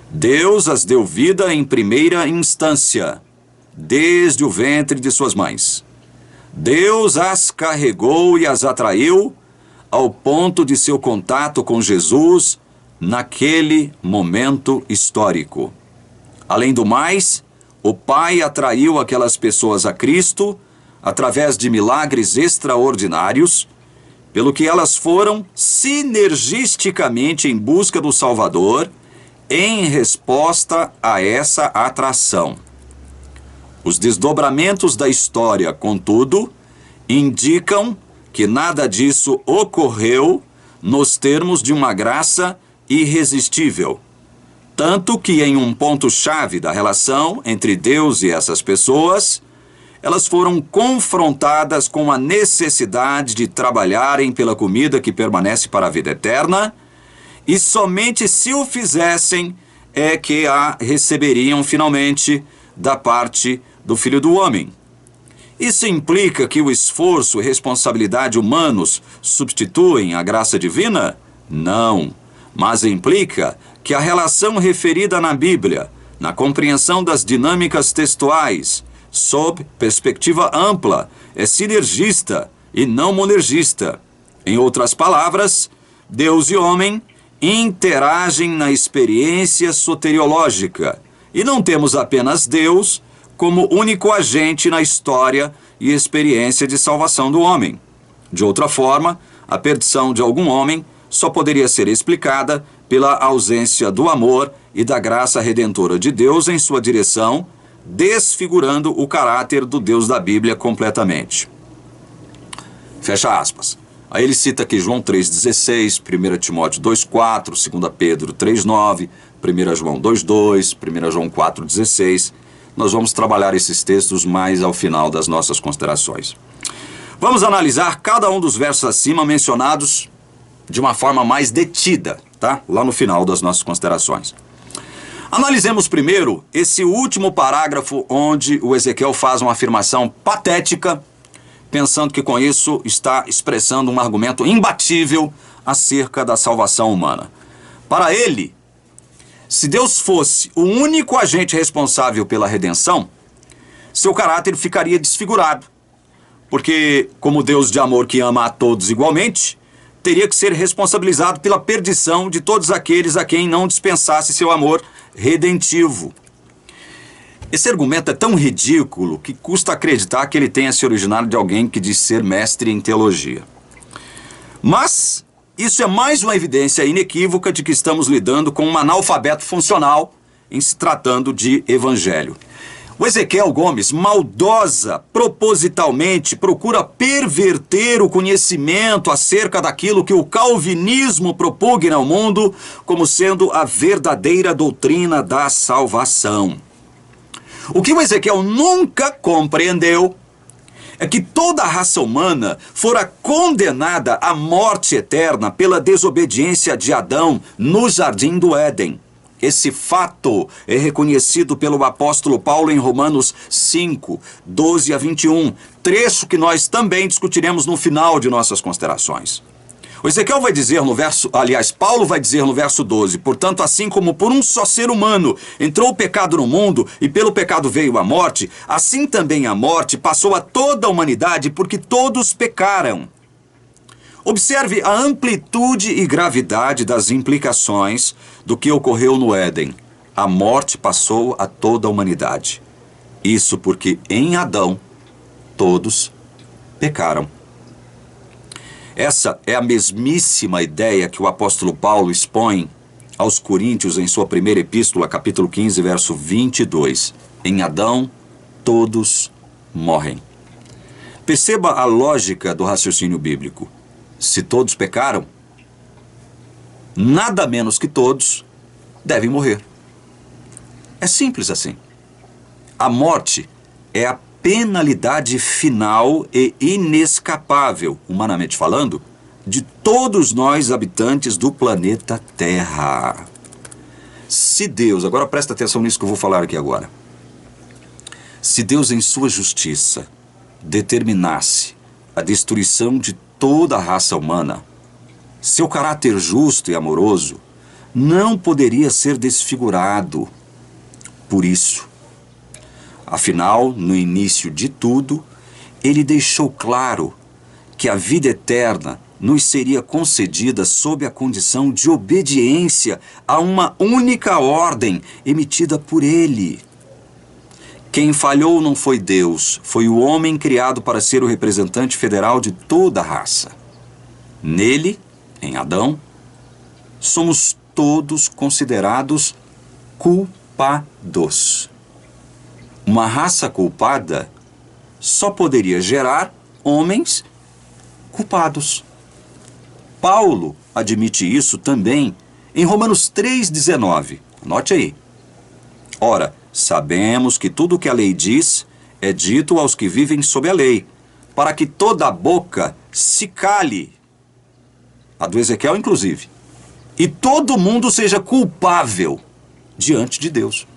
Speaker 1: Deus as deu vida em primeira instância, desde o ventre de suas mães. Deus as carregou e as atraiu ao ponto de seu contato com Jesus naquele momento histórico. Além do mais, o Pai atraiu aquelas pessoas a Cristo através de milagres extraordinários, pelo que elas foram sinergisticamente em busca do Salvador em resposta a essa atração. Os desdobramentos da história, contudo, indicam que nada disso ocorreu nos termos de uma graça irresistível. Tanto que em um ponto-chave da relação entre Deus e essas pessoas, elas foram confrontadas com a necessidade de trabalharem pela comida que permanece para a vida eterna, e somente se o fizessem é que a receberiam finalmente da parte do Filho do Homem. Isso implica que o esforço e responsabilidade humanos substituem a graça divina? Não, mas implica que a relação referida na Bíblia, na compreensão das dinâmicas textuais, sob perspectiva ampla, é sinergista e não monergista. Em outras palavras, Deus e homem interagem na experiência soteriológica, e não temos apenas Deus como único agente na história e experiência de salvação do homem. De outra forma, a perdição de algum homem só poderia ser explicada pela ausência do amor e da graça redentora de Deus em sua direção, desfigurando o caráter do Deus da Bíblia completamente. Fecha aspas. Aí ele cita aqui João 3,16, 1 Timóteo 2,4, 2 Pedro 3,9, 1 João 2,2, 1 João 4,16. Nós vamos trabalhar esses textos mais ao final das nossas considerações. Vamos analisar cada um dos versos acima mencionados de uma forma mais detida, tá? Lá no final das nossas considerações. Analisemos primeiro esse último parágrafo onde o Ezequiel faz uma afirmação patética, pensando que com isso está expressando um argumento imbatível acerca da salvação humana. Para ele, se Deus fosse o único agente responsável pela redenção, seu caráter ficaria desfigurado, porque, como Deus de amor que ama a todos igualmente, teria que ser responsabilizado pela perdição de todos aqueles a quem não dispensasse seu amor redentivo. Esse argumento é tão ridículo que custa acreditar que ele tenha se originado de alguém que diz ser mestre em teologia. Mas isso é mais uma evidência inequívoca de que estamos lidando com um analfabeto funcional em se tratando de evangelho. O Ezequiel Gomes, maldosa, propositalmente, procura perverter o conhecimento acerca daquilo que o calvinismo propugna ao mundo como sendo a verdadeira doutrina da salvação. O que o Ezequiel nunca compreendeu é que toda a raça humana fora condenada à morte eterna pela desobediência de Adão no jardim do Éden. Esse fato é reconhecido pelo apóstolo Paulo em Romanos 5, 12 a 21, trecho que nós também discutiremos no final de nossas considerações. O Ezequiel vai dizer no verso, Paulo vai dizer no verso 12, portanto, assim como por um só ser humano entrou o pecado no mundo e pelo pecado veio a morte, assim também a morte passou a toda a humanidade porque todos pecaram. Observe a amplitude e gravidade das implicações do que ocorreu no Éden. A morte passou a toda a humanidade. Isso porque em Adão todos pecaram. Essa é a mesmíssima ideia que o apóstolo Paulo expõe aos Coríntios em sua primeira epístola, capítulo 15, verso 22. Em Adão, todos morrem. Perceba a lógica do raciocínio bíblico. Se todos pecaram, nada menos que todos devem morrer. É simples assim. A morte é a penalidade final e inescapável, humanamente falando, de todos nós habitantes do planeta Terra. Se Deus, agora presta atenção nisso que eu vou falar aqui agora. Se Deus em sua justiça determinasse a destruição de toda a raça humana, seu caráter justo e amoroso não poderia ser desfigurado por isso. Afinal, no início de tudo, ele deixou claro que a vida eterna nos seria concedida sob a condição de obediência a uma única ordem emitida por ele. Quem falhou não foi Deus, foi o homem criado para ser o representante federal de toda a raça. Nele, em Adão, somos todos considerados culpados. Uma raça culpada só poderia gerar homens culpados. Paulo admite isso também em Romanos 3,19. Anote aí. Ora, sabemos que tudo o que a lei diz é dito aos que vivem sob a lei, para que toda a boca se cale. A do Ezequiel, inclusive. E todo mundo seja culpável diante de Deus.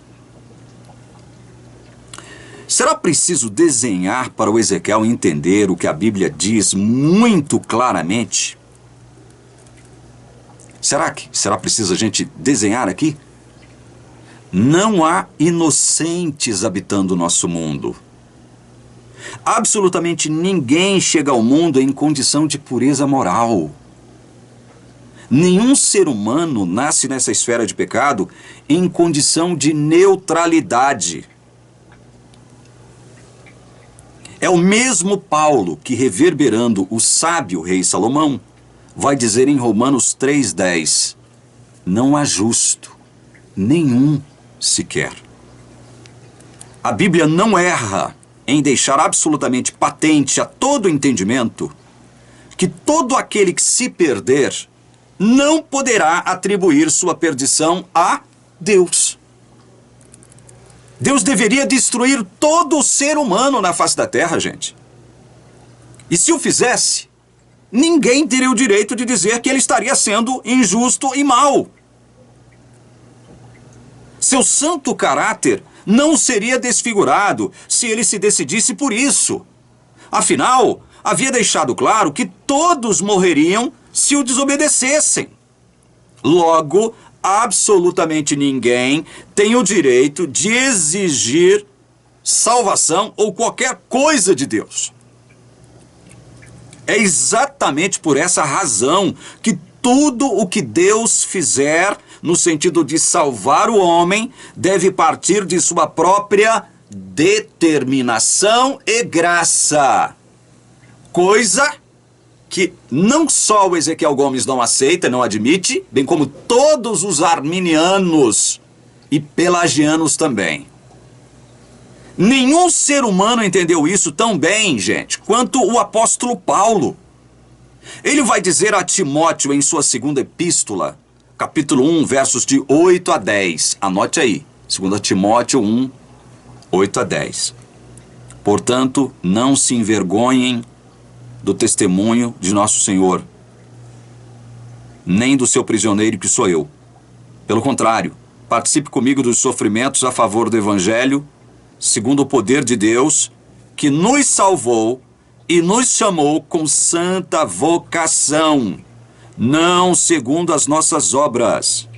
Speaker 1: Será preciso desenhar para o Ezequiel entender o que a Bíblia diz muito claramente? Será preciso a gente desenhar aqui? Não há inocentes habitando o nosso mundo. Absolutamente ninguém chega ao mundo em condição de pureza moral. Nenhum ser humano nasce nessa esfera de pecado em condição de neutralidade. É o mesmo Paulo que, reverberando o sábio rei Salomão, vai dizer em Romanos 3,10, não há justo, nenhum sequer. A Bíblia não erra em deixar absolutamente patente a todo entendimento que todo aquele que se perder não poderá atribuir sua perdição a Deus. Deus deveria destruir todo o ser humano na face da terra, gente. E se o fizesse, ninguém teria o direito de dizer que ele estaria sendo injusto e mau. Seu santo caráter não seria desfigurado se ele se decidisse por isso. Afinal, havia deixado claro que todos morreriam se o desobedecessem. Logo, absolutamente ninguém tem o direito de exigir salvação ou qualquer coisa de Deus. É exatamente por essa razão que tudo o que Deus fizer no sentido de salvar o homem deve partir de sua própria determinação e graça. Coisa que não só o Ezequiel Gomes não aceita, não admite, bem como todos os arminianos e pelagianos também. Nenhum ser humano entendeu isso tão bem, gente, quanto o apóstolo Paulo. Ele vai dizer a Timóteo em sua segunda epístola, capítulo 1, versos de 8 a 10. Anote aí, 2 Timóteo 1, 8 a 10. Portanto, não se envergonhem do testemunho de nosso Senhor, nem do seu prisioneiro que sou eu. Pelo contrário, participe comigo dos sofrimentos a favor do Evangelho, segundo o poder de Deus, que nos salvou e nos chamou com santa vocação, não segundo as nossas obras,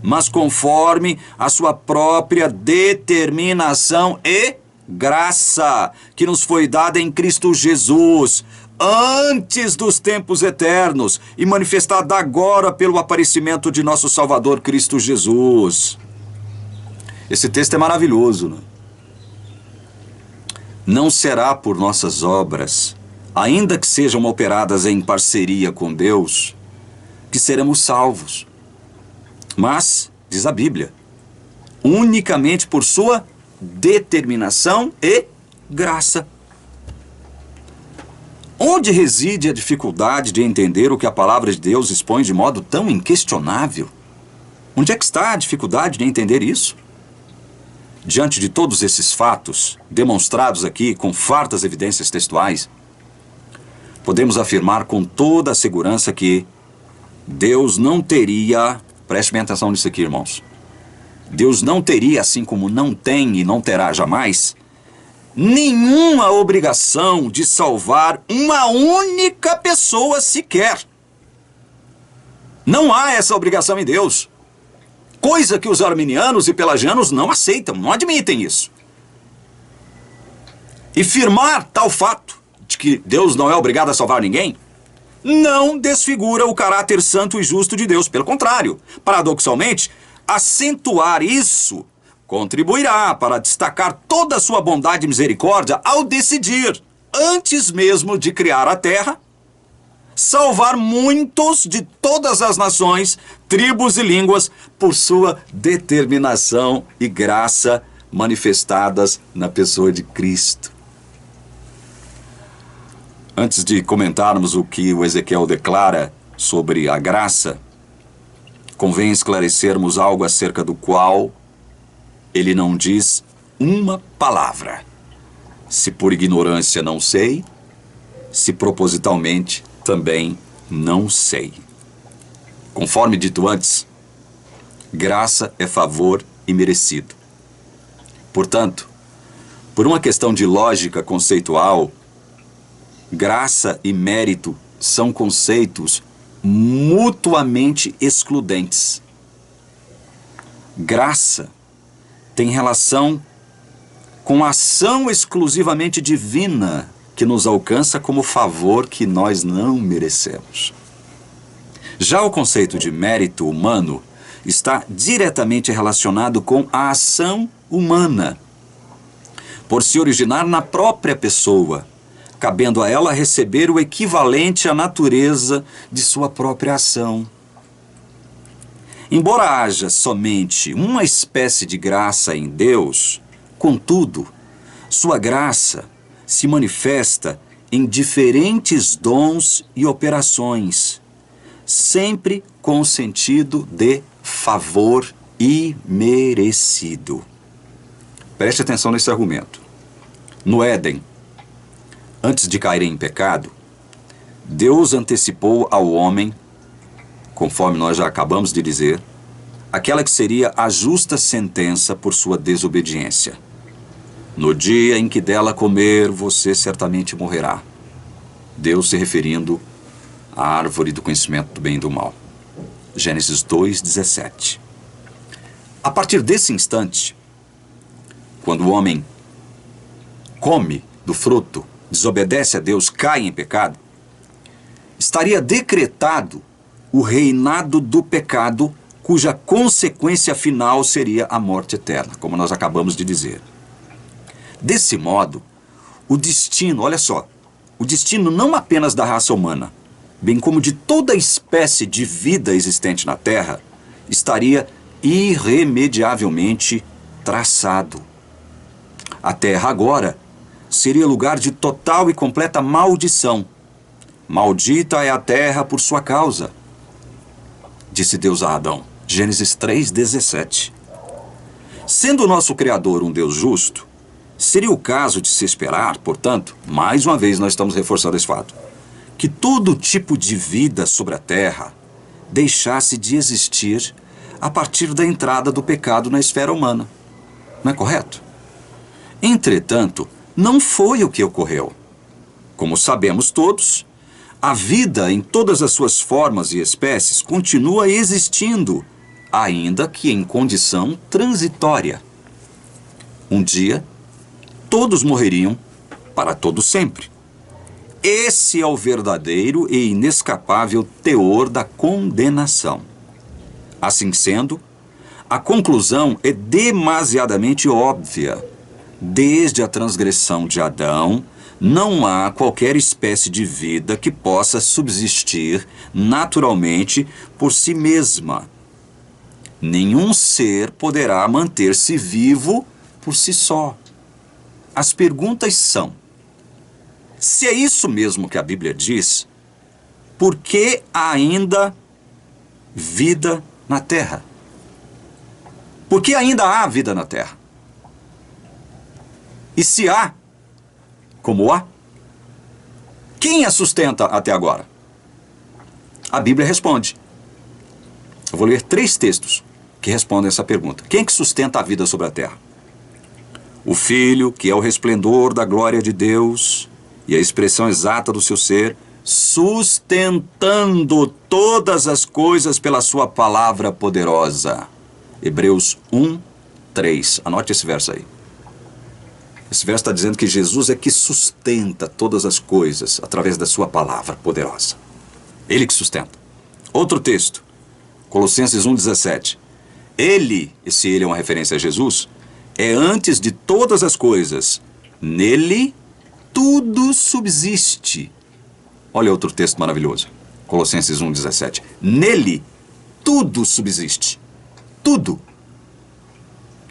Speaker 1: mas conforme a sua própria determinação e graça, que nos foi dada em Cristo Jesus, antes dos tempos eternos e manifestada agora pelo aparecimento de nosso Salvador Cristo Jesus. Esse texto é maravilhoso, né? Não será por nossas obras, ainda que sejam operadas em parceria com Deus, que seremos salvos. Mas, diz a Bíblia, unicamente por sua determinação e graça. Onde reside a dificuldade de entender o que a palavra de Deus expõe de modo tão inquestionável? Onde é que está a dificuldade de entender isso? Diante de todos esses fatos, demonstrados aqui com fartas evidências textuais, podemos afirmar com toda a segurança que Deus não teria, preste bem atenção nisso aqui, irmãos, Deus não teria, assim como não tem e não terá jamais, nenhuma obrigação de salvar uma única pessoa sequer. Não há essa obrigação em Deus. Coisa que os arminianos e pelagianos não aceitam, não admitem isso. E firmar tal fato de que Deus não é obrigado a salvar ninguém, não desfigura o caráter santo e justo de Deus. Pelo contrário, paradoxalmente, acentuar isso contribuirá para destacar toda a sua bondade e misericórdia ao decidir, antes mesmo de criar a terra, salvar muitos de todas as nações, tribos e línguas por sua determinação e graça manifestadas na pessoa de Cristo. Antes de comentarmos o que o Ezequiel declara sobre a graça, convém esclarecermos algo acerca do qual ele não diz uma palavra. Se por ignorância não sei, se propositalmente também não sei. Conforme dito antes, graça é favor imerecido. Portanto, por uma questão de lógica conceitual, graça e mérito são conceitos mutuamente excludentes. Graça tem relação com a ação exclusivamente divina que nos alcança como favor que nós não merecemos. Já o conceito de mérito humano está diretamente relacionado com a ação humana, por se originar na própria pessoa, cabendo a ela receber o equivalente à natureza de sua própria ação. Embora haja somente uma espécie de graça em Deus, contudo, sua graça se manifesta em diferentes dons e operações, sempre com o sentido de favor imerecido. Preste atenção nesse argumento. No Éden, antes de caírem em pecado, Deus antecipou ao homem, conforme nós já acabamos de dizer, aquela que seria a justa sentença por sua desobediência. No dia em que dela comer, você certamente morrerá. Deus se referindo à árvore do conhecimento do bem e do mal. Gênesis 2:17. A partir desse instante, quando o homem come do fruto, desobedece a Deus, cai em pecado, estaria decretado o reinado do pecado, cuja consequência final seria a morte eterna, como nós acabamos de dizer. Desse modo, o destino, olha só, o destino não apenas da raça humana, bem como de toda espécie de vida existente na Terra, estaria irremediavelmente traçado. A Terra agora seria lugar de total e completa maldição. Maldita é a terra por sua causa, disse Deus a Adão. Gênesis 3:17. Sendo o nosso Criador um Deus justo, seria o caso de se esperar, portanto, mais uma vez nós estamos reforçando esse fato, que todo tipo de vida sobre a terra deixasse de existir a partir da entrada do pecado na esfera humana. Não é correto? Entretanto, não foi o que ocorreu. Como sabemos todos, a vida em todas as suas formas e espécies continua existindo, ainda que em condição transitória. Um dia, todos morreriam para todo sempre. Esse é o verdadeiro e inescapável teor da condenação. Assim sendo, a conclusão é demasiadamente óbvia. Desde a transgressão de Adão, não há qualquer espécie de vida que possa subsistir naturalmente por si mesma. Nenhum ser poderá manter-se vivo por si só. As perguntas são: se é isso mesmo que a Bíblia diz, por que há ainda vida na Terra? Por que ainda há vida na Terra? E se há, como há, quem a sustenta até agora? A Bíblia responde. Eu vou ler 3 textos que respondem essa pergunta. Quem é que sustenta a vida sobre a terra? O Filho, que é o resplendor da glória de Deus e a expressão exata do seu ser, sustentando todas as coisas pela sua palavra poderosa. Hebreus 1:3. Anote esse verso aí. Esse verso está dizendo que Jesus é que sustenta todas as coisas através da sua palavra poderosa. Ele que sustenta. Outro texto, Colossenses 1:17. Ele, esse ele é uma referência a Jesus, é antes de todas as coisas. Nele tudo subsiste. Olha outro texto maravilhoso. Colossenses 1:17. Nele tudo subsiste. Tudo.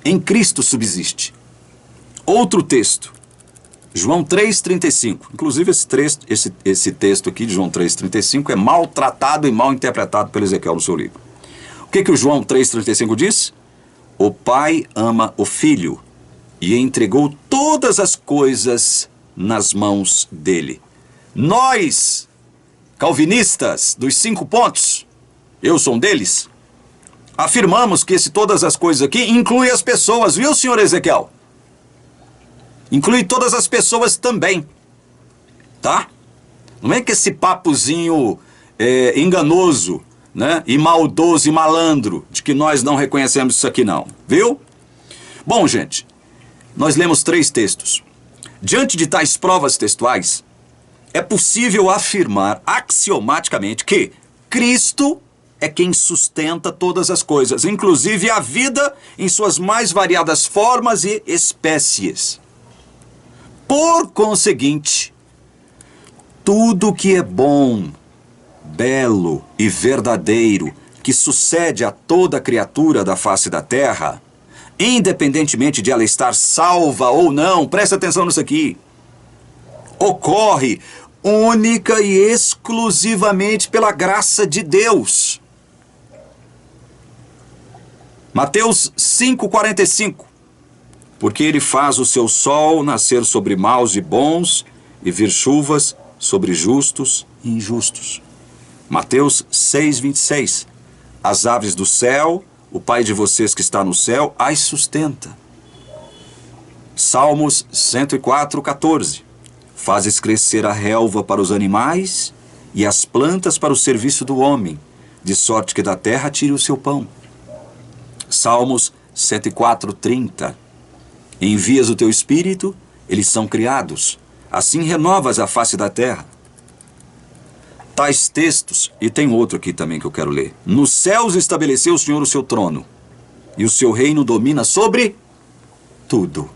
Speaker 1: Em Cristo subsiste. Outro texto, João 3:35. Inclusive esse texto aqui de João 3:35 é maltratado e mal interpretado pelo Ezequiel no seu livro. O que o João 3:35 diz? O Pai ama o Filho e entregou todas as coisas nas mãos dele. Nós, calvinistas dos 5 pontos, eu sou um deles, afirmamos que esse todas as coisas aqui inclui as pessoas, viu, senhor Ezequiel? Inclui todas as pessoas também, tá? Não é que esse papozinho enganoso, né? E maldoso e malandro, de que nós não reconhecemos isso aqui não, viu? Bom, gente, nós lemos 3 textos. Diante de tais provas textuais, é possível afirmar axiomaticamente que Cristo é quem sustenta todas as coisas, inclusive a vida em suas mais variadas formas e espécies. Por conseguinte, tudo que é bom, belo e verdadeiro, que sucede a toda criatura da face da terra, independentemente de ela estar salva ou não, presta atenção nisso aqui. ocorre única e exclusivamente pela graça de Deus. Mateus 5,45. Porque ele faz o seu sol nascer sobre maus e bons, e vir chuvas sobre justos e injustos. Mateus 6,26. As aves do céu, o Pai de vocês que está no céu, as sustenta. Salmos 104,14. Fazes crescer a relva para os animais e as plantas para o serviço do homem, de sorte que da terra tire o seu pão. Salmos 104,30. Envias o teu espírito, eles são criados. Assim renovas a face da terra. Tais textos, e tem outro aqui também que eu quero ler. Nos céus estabeleceu o Senhor o seu trono, e o seu reino domina sobre tudo.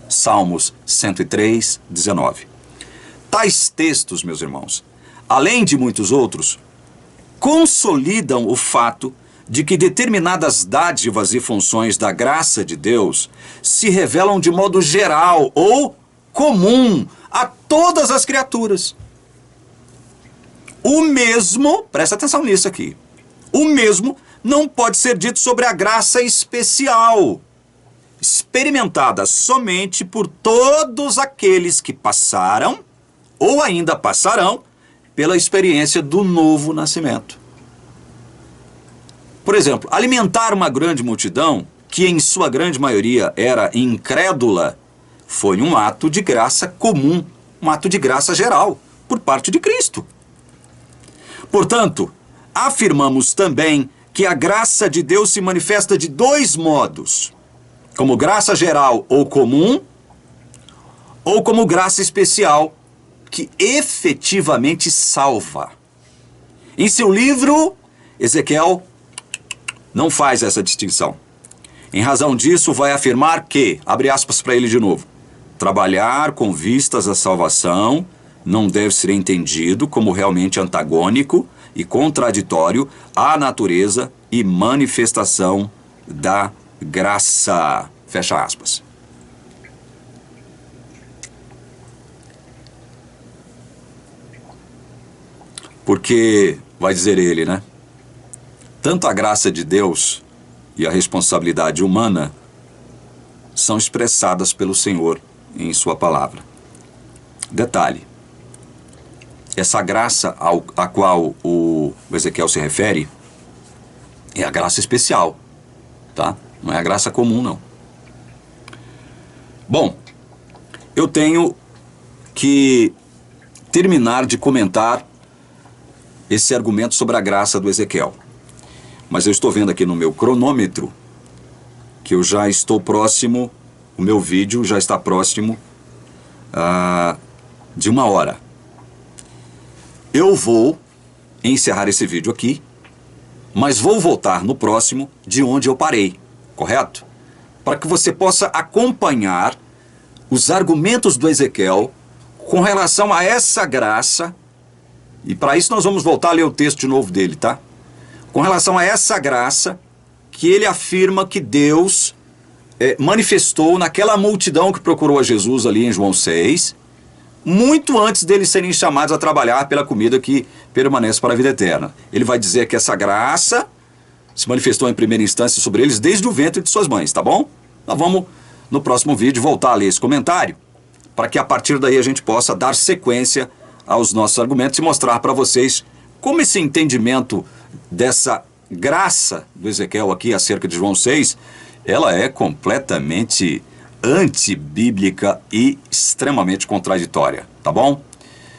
Speaker 1: Salmos 103, 19. Tais textos, meus irmãos, além de muitos outros, consolidam o fato de que determinadas dádivas e funções da graça de Deus se revelam de modo geral ou comum a todas as criaturas. O mesmo, presta atenção nisso aqui, o mesmo não pode ser dito sobre a graça especial, experimentada somente por todos aqueles que passaram ou ainda passarão pela experiência do novo nascimento. Por exemplo, alimentar uma grande multidão, que em sua grande maioria era incrédula, foi um ato de graça comum, um ato de graça geral, por parte de Cristo. Portanto, afirmamos também que a graça de Deus se manifesta de dois modos: como graça geral ou comum, ou como graça especial, que efetivamente salva. Em seu livro, Ezequiel não faz essa distinção. Em razão disso, vai afirmar que, abre aspas para ele de novo, trabalhar com vistas à salvação não deve ser entendido como realmente antagônico e contraditório à natureza e manifestação da graça. Fecha aspas. Porque, vai dizer ele, né? Tanto a graça de Deus e a responsabilidade humana são expressadas pelo Senhor em sua palavra. Detalhe, essa graça a qual o Ezequiel se refere é a graça especial, tá? Não é a graça comum, não. Bom, eu tenho que terminar de comentar esse argumento sobre a graça do Ezequiel. Mas eu estou vendo aqui no meu cronômetro que eu já estou próximo, o meu vídeo já está próximo de 1 hora. Eu vou encerrar esse vídeo aqui, mas vou voltar no próximo de onde eu parei, correto? Para que você possa acompanhar os argumentos do Ezequiel com relação a essa graça, e para isso nós vamos voltar a ler o texto de novo dele, tá? Com relação a essa graça que ele afirma que Deus manifestou naquela multidão que procurou a Jesus ali em João 6, muito antes deles serem chamados a trabalhar pela comida que permanece para a vida eterna. Ele vai dizer que essa graça se manifestou em primeira instância sobre eles desde o ventre de suas mães, tá bom? Nós vamos, no próximo vídeo, voltar a ler esse comentário, para que a partir daí a gente possa dar sequência aos nossos argumentos e mostrar para vocês como esse entendimento dessa graça do Ezequiel aqui acerca de João 6, ela é completamente antibíblica e extremamente contraditória, tá bom?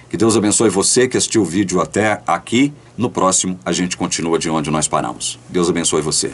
Speaker 1: Que Deus abençoe você que assistiu o vídeo até aqui. No próximo a gente continua de onde nós paramos. Deus abençoe você.